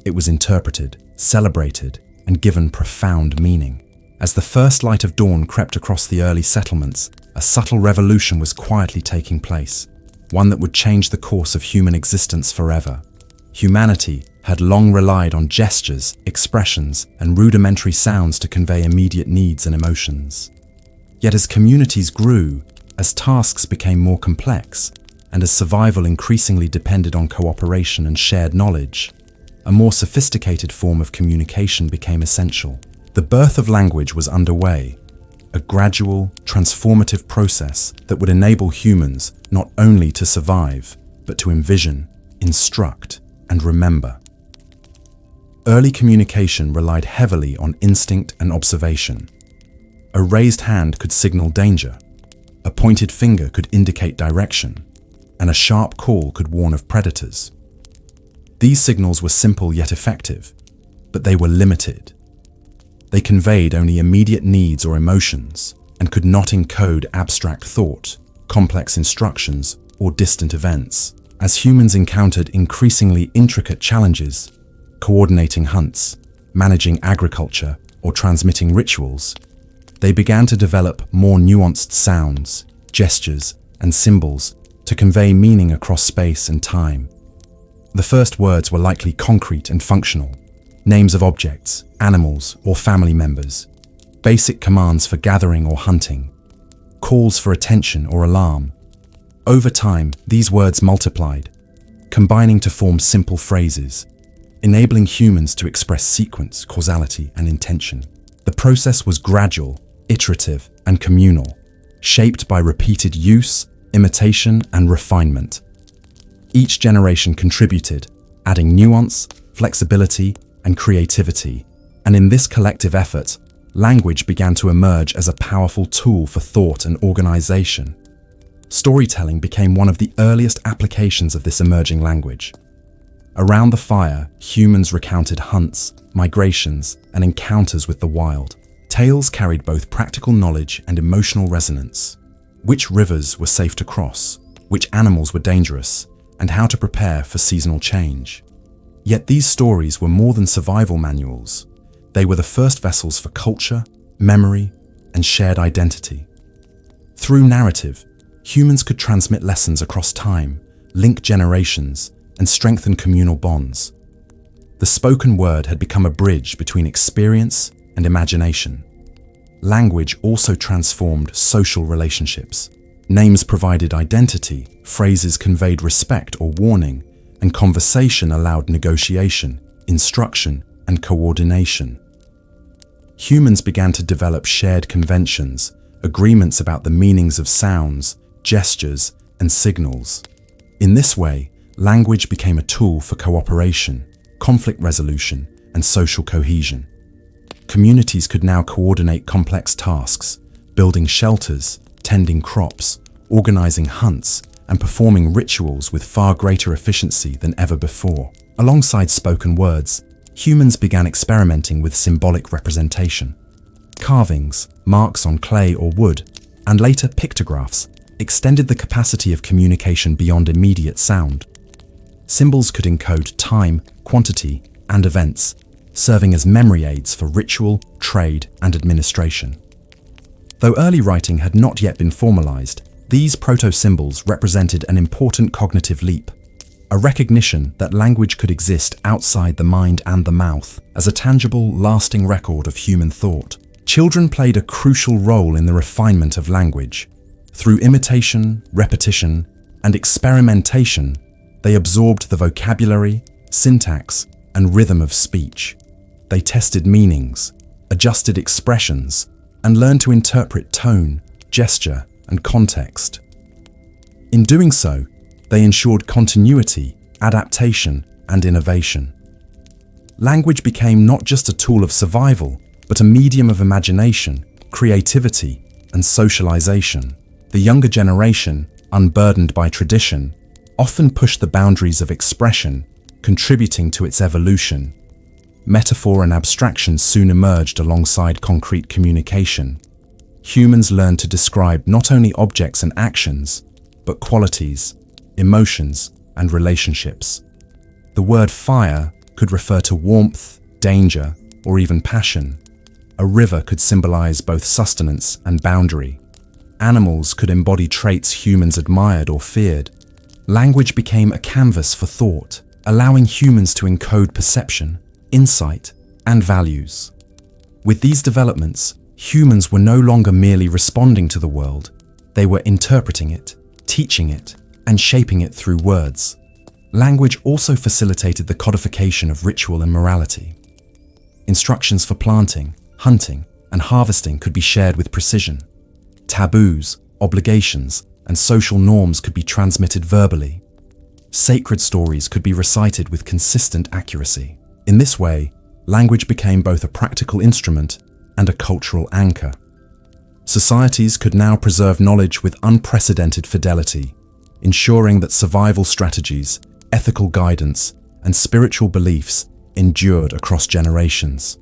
It was interpreted, celebrated, and given profound meaning. As the first light of dawn crept across the early settlements, a subtle revolution was quietly taking place, one that would change the course of human existence forever. Humanity had long relied on gestures, expressions, and rudimentary sounds to convey immediate needs and emotions. Yet as communities grew, as tasks became more complex, and as survival increasingly depended on cooperation and shared knowledge, a more sophisticated form of communication became essential. The birth of language was underway, a gradual, transformative process that would enable humans not only to survive, but to envision, instruct, and remember. Early communication relied heavily on instinct and observation. A raised hand could signal danger, a pointed finger could indicate direction, and a sharp call could warn of predators. These signals were simple yet effective, but they were limited. They conveyed only immediate needs or emotions and could not encode abstract thought, complex instructions, or distant events. As humans encountered increasingly intricate challenges, coordinating hunts, managing agriculture, or transmitting rituals, they began to develop more nuanced sounds, gestures, and symbols to convey meaning across space and time. The first words were likely concrete and functional, names of objects, animals, or family members, basic commands for gathering or hunting, calls for attention or alarm. Over time, these words multiplied, combining to form simple phrases, enabling humans to express sequence, causality, and intention. The process was gradual, iterative, and communal, shaped by repeated use, imitation, and refinement. Each generation contributed, adding nuance, flexibility, and creativity, and in this collective effort, language began to emerge as a powerful tool for thought and organization. Storytelling became one of the earliest applications of this emerging language. Around the fire, humans recounted hunts, migrations, and encounters with the wild. Tales carried both practical knowledge and emotional resonance. Which rivers were safe to cross, which animals were dangerous, and how to prepare for seasonal change. Yet these stories were more than survival manuals. They were the first vessels for culture, memory, and shared identity. Through narrative, humans could transmit lessons across time, link generations, and strengthen communal bonds. The spoken word had become a bridge between experience and imagination. Language also transformed social relationships. Names provided identity, phrases conveyed respect or warning, and conversation allowed negotiation, instruction, and coordination. Humans began to develop shared conventions, agreements about the meanings of sounds, gestures, and signals. In this way, language became a tool for cooperation, conflict resolution, and social cohesion. Communities could now coordinate complex tasks, building shelters, tending crops, organizing hunts, and performing rituals with far greater efficiency than ever before. Alongside spoken words, humans began experimenting with symbolic representation. Carvings, marks on clay or wood, and later pictographs extended the capacity of communication beyond immediate sound. Symbols could encode time, quantity, and events, serving as memory aids for ritual, trade, and administration. Though early writing had not yet been formalized, these proto-symbols represented an important cognitive leap, a recognition that language could exist outside the mind and the mouth as a tangible, lasting record of human thought. Children played a crucial role in the refinement of language. Through imitation, repetition, and experimentation, they absorbed the vocabulary, syntax, and rhythm of speech. They tested meanings, adjusted expressions, and learned to interpret tone, gesture, and context. In doing so, they ensured continuity, adaptation, and innovation. Language became not just a tool of survival, but a medium of imagination, creativity, and socialization. The younger generation, unburdened by tradition, often pushed the boundaries of expression, contributing to its evolution. Metaphor and abstraction soon emerged alongside concrete communication. Humans learned to describe not only objects and actions, but qualities, emotions, and relationships. The word fire could refer to warmth, danger, or even passion. A river could symbolize both sustenance and boundary. Animals could embody traits humans admired or feared. Language became a canvas for thought, allowing humans to encode perception, insight, and values. With these developments, humans were no longer merely responding to the world, they were interpreting it, teaching it, and shaping it through words. Language also facilitated the codification of ritual and morality. Instructions for planting, hunting, and harvesting could be shared with precision. Taboos, obligations, and social norms could be transmitted verbally. Sacred stories could be recited with consistent accuracy. In this way, language became both a practical instrument and a cultural anchor. Societies could now preserve knowledge with unprecedented fidelity, ensuring that survival strategies, ethical guidance, and spiritual beliefs endured across generations.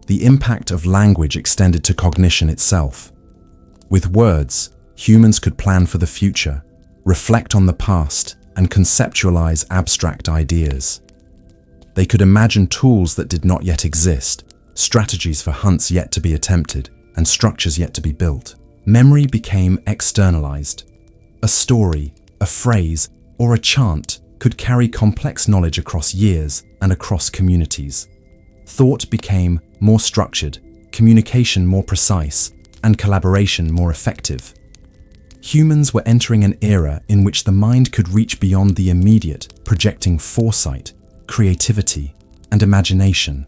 The impact of language extended to cognition itself. With words, humans could plan for the future, reflect on the past, and conceptualize abstract ideas. They could imagine tools that did not yet exist, strategies for hunts yet to be attempted, and structures yet to be built. Memory became externalized. A story, a phrase, or a chant could carry complex knowledge across years and across communities. Thought became more structured, communication more precise, and collaboration more effective. Humans were entering an era in which the mind could reach beyond the immediate, projecting foresight, creativity, and imagination.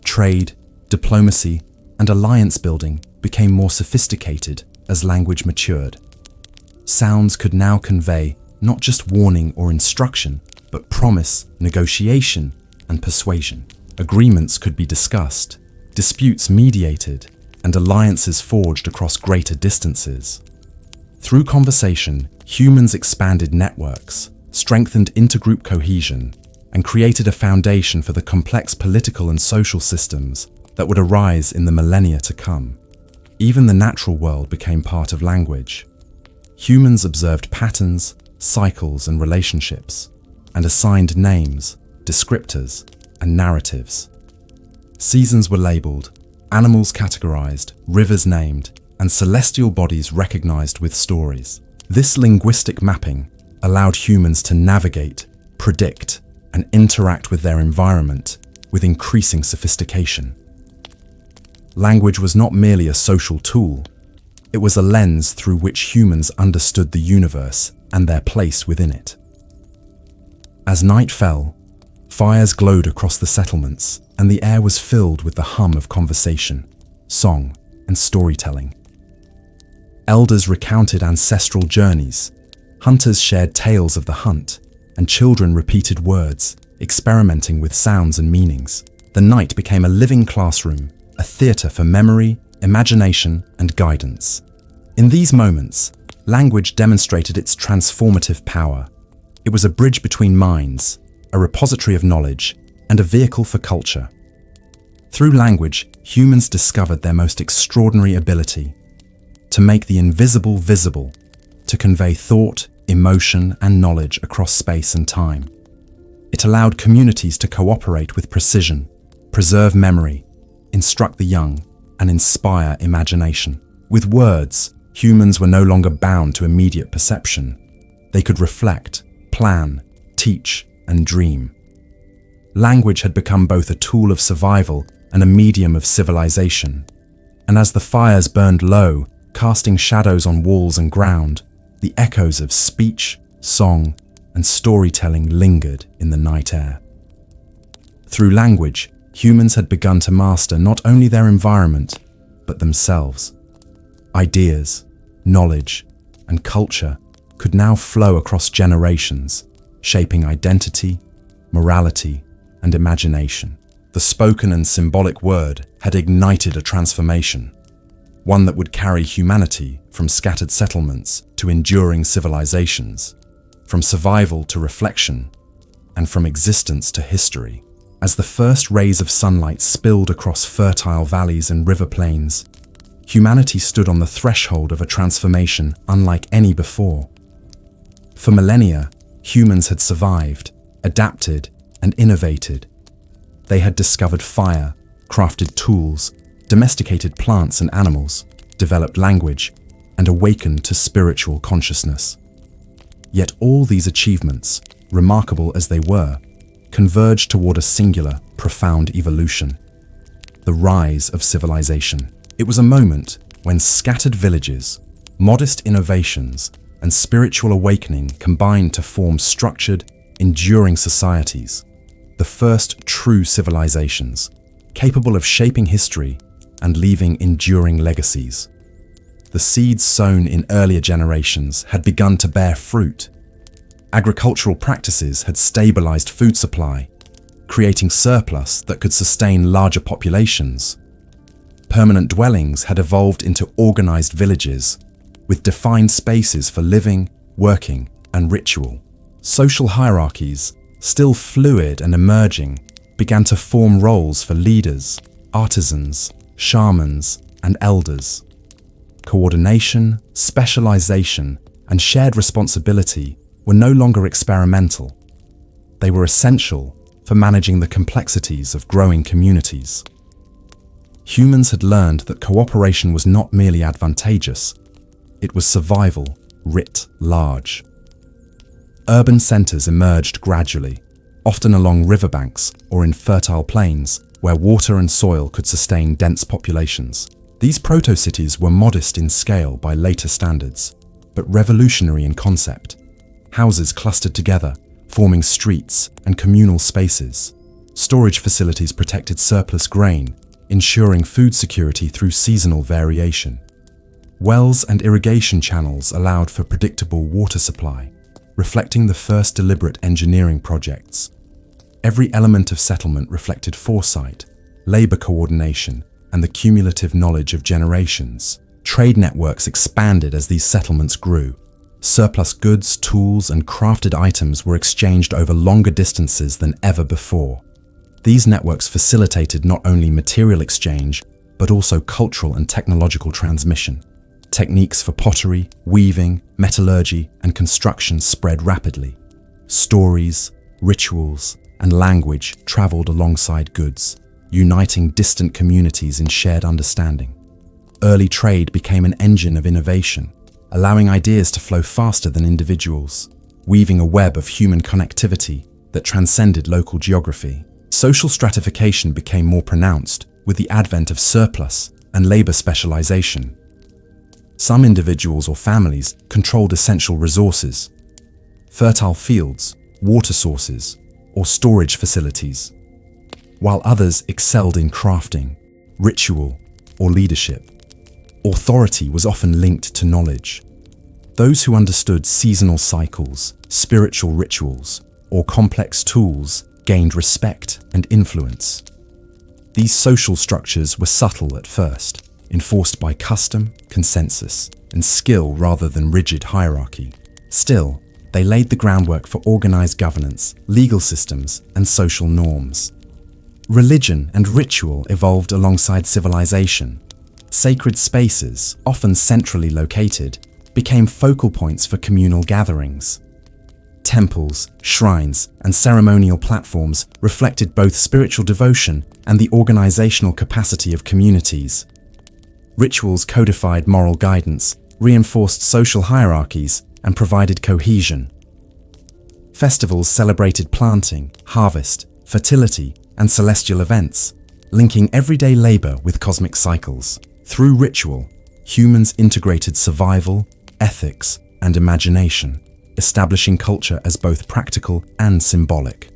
Trade, diplomacy, and alliance building became more sophisticated as language matured. Sounds could now convey not just warning or instruction, but promise, negotiation, and persuasion. Agreements could be discussed, disputes mediated, and alliances forged across greater distances. Through conversation, humans expanded networks, strengthened intergroup cohesion, and created a foundation for the complex political and social systems that would arise in the millennia to come. Even the natural world became part of language. Humans observed patterns, cycles, and relationships, and assigned names, descriptors, and narratives. Seasons were labeled, animals categorized, rivers named, and celestial bodies recognized with stories. This linguistic mapping allowed humans to navigate, predict, and interact with their environment with increasing sophistication. Language was not merely a social tool, it was a lens through which humans understood the universe and their place within it. As night fell, fires glowed across the settlements, and the air was filled with the hum of conversation, song, and storytelling. Elders recounted ancestral journeys, hunters shared tales of the hunt, and children repeated words, experimenting with sounds and meanings. The night became a living classroom, a theater for memory, imagination, and guidance. In these moments, language demonstrated its transformative power. It was a bridge between minds, a repository of knowledge, and a vehicle for culture. Through language, humans discovered their most extraordinary ability to make the invisible visible, to convey thought, emotion, and knowledge across space and time. It allowed communities to cooperate with precision, preserve memory, instruct the young, and inspire imagination. With words, humans were no longer bound to immediate perception. They could reflect, plan, teach, and dream. Language had become both a tool of survival and a medium of civilization. And as the fires burned low, casting shadows on walls and ground, the echoes of speech, song, and storytelling lingered in the night air. Through language, humans had begun to master not only their environment, but themselves. Ideas, knowledge, and culture could now flow across generations, shaping identity, morality, and imagination. The spoken and symbolic word had ignited a transformation, one that would carry humanity from scattered settlements to enduring civilizations, from survival to reflection, and from existence to history. As the first rays of sunlight spilled across fertile valleys and river plains, humanity stood on the threshold of a transformation unlike any before. For millennia, humans had survived, adapted, and innovated. They had discovered fire, crafted tools, domesticated plants and animals, developed language, and awakened to spiritual consciousness. Yet all these achievements, remarkable as they were, converged toward a singular, profound evolution: the rise of civilization. It was a moment when scattered villages, modest innovations, and spiritual awakening combined to form structured, enduring societies, the first true civilizations, capable of shaping history and leaving enduring legacies. The seeds sown in earlier generations had begun to bear fruit. Agricultural practices had stabilized food supply, creating surplus that could sustain larger populations. Permanent dwellings had evolved into organized villages, with defined spaces for living, working, and ritual. Social hierarchies, still fluid and emerging, began to form roles for leaders, artisans, shamans, and elders. Coordination, specialization, and shared responsibility were no longer experimental. They were essential for managing the complexities of growing communities. Humans had learned that cooperation was not merely advantageous, it was survival writ large. Urban centers emerged gradually, often along riverbanks or in fertile plains where water and soil could sustain dense populations. These proto-cities were modest in scale by later standards, but revolutionary in concept. Houses clustered together, forming streets and communal spaces. Storage facilities protected surplus grain, ensuring food security through seasonal variation. Wells and irrigation channels allowed for predictable water supply, reflecting the first deliberate engineering projects. Every element of settlement reflected foresight, labor coordination, and the cumulative knowledge of generations. Trade networks expanded as these settlements grew. Surplus goods, tools, and crafted items were exchanged over longer distances than ever before. These networks facilitated not only material exchange, but also cultural and technological transmission. Techniques for pottery, weaving, metallurgy, and construction spread rapidly. Stories, rituals, and language traveled alongside goods, uniting distant communities in shared understanding. Early trade became an engine of innovation, allowing ideas to flow faster than individuals, weaving a web of human connectivity that transcended local geography. Social stratification became more pronounced with the advent of surplus and labor specialization. Some individuals or families controlled essential resources, fertile fields, water sources, or storage facilities, while others excelled in crafting, ritual, or leadership. Authority was often linked to knowledge. Those who understood seasonal cycles, spiritual rituals, or complex tools gained respect and influence. These social structures were subtle at first, enforced by custom, consensus, and skill rather than rigid hierarchy. Still, they laid the groundwork for organized governance, legal systems, and social norms. Religion and ritual evolved alongside civilization. Sacred spaces, often centrally located, became focal points for communal gatherings. Temples, shrines, and ceremonial platforms reflected both spiritual devotion and the organizational capacity of communities. Rituals codified moral guidance, reinforced social hierarchies, and provided cohesion. Festivals celebrated planting, harvest, fertility, and celestial events, linking everyday labor with cosmic cycles. Through ritual, humans integrated survival, ethics, and imagination, establishing culture as both practical and symbolic.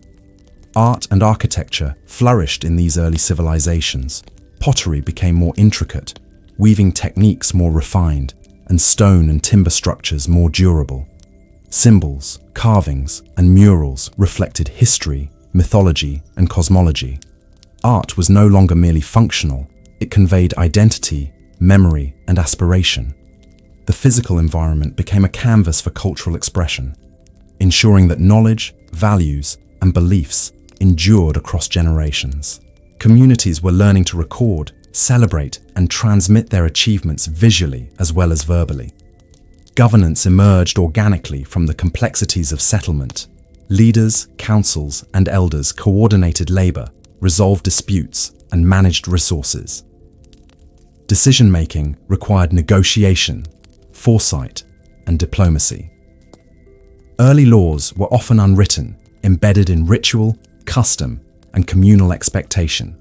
Art and architecture flourished in these early civilizations. Pottery became more intricate, weaving techniques more refined, and stone and timber structures more durable. Symbols, carvings, and murals reflected history, mythology, and cosmology. Art was no longer merely functional, it conveyed identity, memory, and aspiration. The physical environment became a canvas for cultural expression, ensuring that knowledge, values, and beliefs endured across generations. Communities were learning to record, celebrate, and transmit their achievements visually as well as verbally. Governance emerged organically from the complexities of settlement. Leaders, councils, and elders coordinated labor, resolved disputes, and managed resources. Decision-making required negotiation, foresight, and diplomacy. Early laws were often unwritten, embedded in ritual, custom, and communal expectation.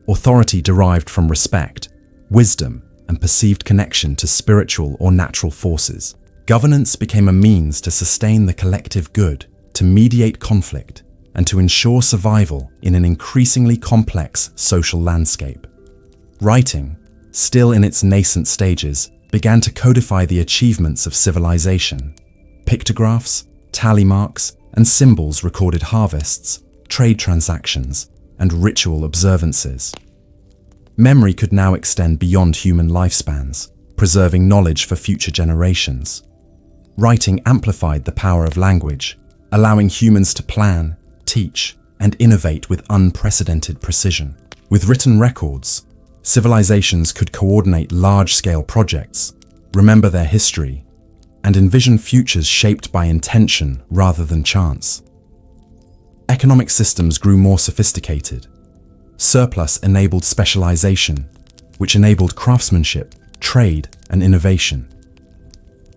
Authority derived from respect, wisdom, and perceived connection to spiritual or natural forces. Governance became a means to sustain the collective good, to mediate conflict, and to ensure survival in an increasingly complex social landscape. Writing, still in its nascent stages, began to codify the achievements of civilization. Pictographs, tally marks, and symbols recorded harvests, trade transactions, and ritual observances. Memory could now extend beyond human lifespans, preserving knowledge for future generations. Writing amplified the power of language, allowing humans to plan, teach, and innovate with unprecedented precision. With written records, civilizations could coordinate large-scale projects, remember their history, and envision futures shaped by intention rather than chance. Economic systems grew more sophisticated. Surplus enabled specialization, which enabled craftsmanship, trade, and innovation.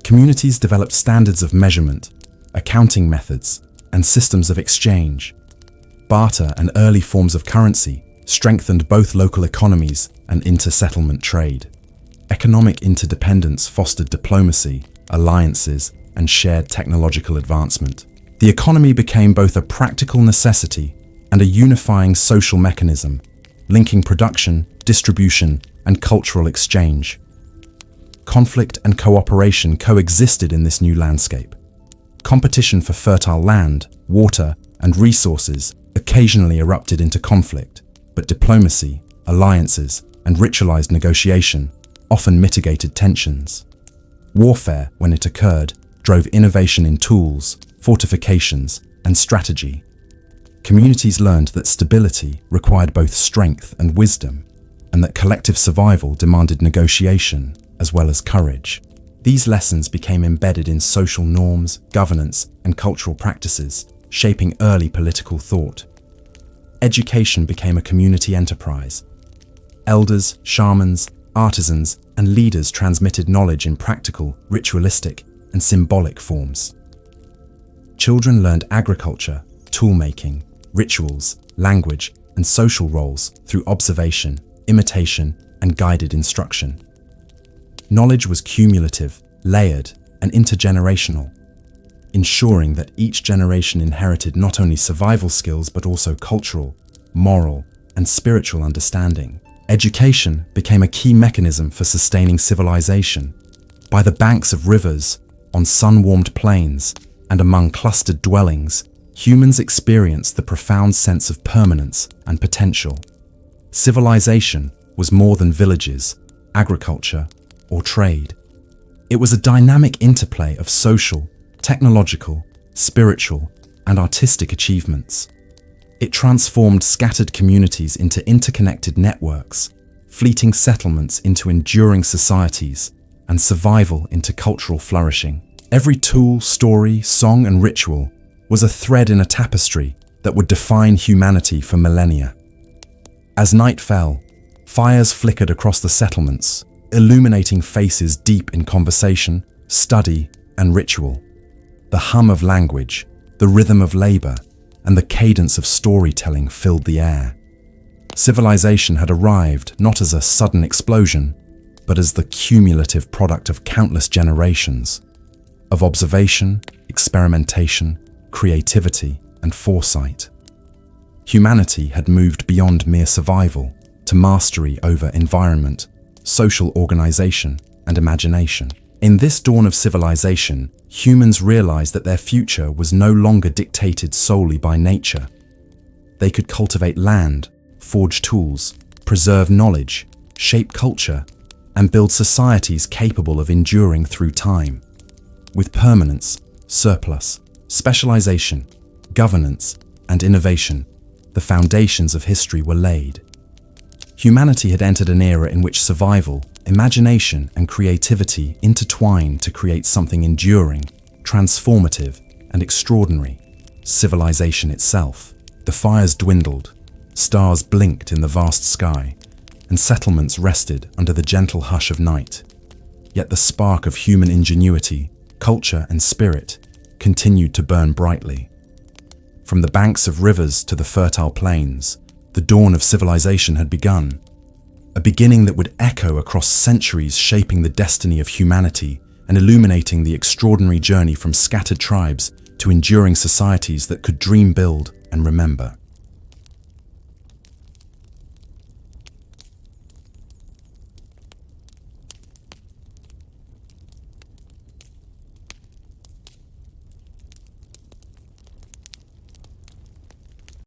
Communities developed standards of measurement, accounting methods, and systems of exchange. Barter and early forms of currency strengthened both local economies and inter-settlement trade. Economic interdependence fostered diplomacy, alliances, and shared technological advancement. The economy became both a practical necessity and a unifying social mechanism, linking production, distribution, and cultural exchange. Conflict and cooperation coexisted in this new landscape. Competition for fertile land, water, and resources occasionally erupted into conflict, but diplomacy, alliances, and ritualized negotiation often mitigated tensions. Warfare, when it occurred, drove innovation in tools, fortifications, and strategy. Communities learned that stability required both strength and wisdom, and that collective survival demanded negotiation as well as courage. These lessons became embedded in social norms, governance, and cultural practices, shaping early political thought. Education became a community enterprise. Elders, shamans, artisans, and leaders transmitted knowledge in practical, ritualistic, and symbolic forms. Children learned agriculture, toolmaking, rituals, language, and social roles through observation, imitation, and guided instruction. Knowledge was cumulative, layered, and intergenerational, ensuring that each generation inherited not only survival skills but also cultural, moral, and spiritual understanding. Education became a key mechanism for sustaining civilization. By the banks of rivers, on sun-warmed plains, and among clustered dwellings, humans experienced the profound sense of permanence and potential. Civilization was more than villages, agriculture, or trade. It was a dynamic interplay of social, technological, spiritual, and artistic achievements. It transformed scattered communities into interconnected networks, fleeting settlements into enduring societies, and survival into cultural flourishing. Every tool, story, song, and ritual was a thread in a tapestry that would define humanity for millennia. As night fell, fires flickered across the settlements, illuminating faces deep in conversation, study, and ritual. The hum of language, the rhythm of labor, and the cadence of storytelling filled the air. Civilization had arrived not as a sudden explosion, but as the cumulative product of countless generations, of observation, experimentation, creativity, and foresight. Humanity had moved beyond mere survival to mastery over environment, social organization, and imagination. In this dawn of civilization, humans realized that their future was no longer dictated solely by nature. They could cultivate land, forge tools, preserve knowledge, shape culture, and build societies capable of enduring through time. With permanence, surplus, specialization, governance, and innovation, the foundations of history were laid. Humanity had entered an era in which survival, imagination, and creativity intertwined to create something enduring, transformative, and extraordinary: civilization itself. The fires dwindled, stars blinked in the vast sky, and settlements rested under the gentle hush of night. Yet the spark of human ingenuity, culture, and spirit continued to burn brightly. From the banks of rivers to the fertile plains, the dawn of civilization had begun, a beginning that would echo across centuries, shaping the destiny of humanity and illuminating the extraordinary journey from scattered tribes to enduring societies that could dream, build, and remember.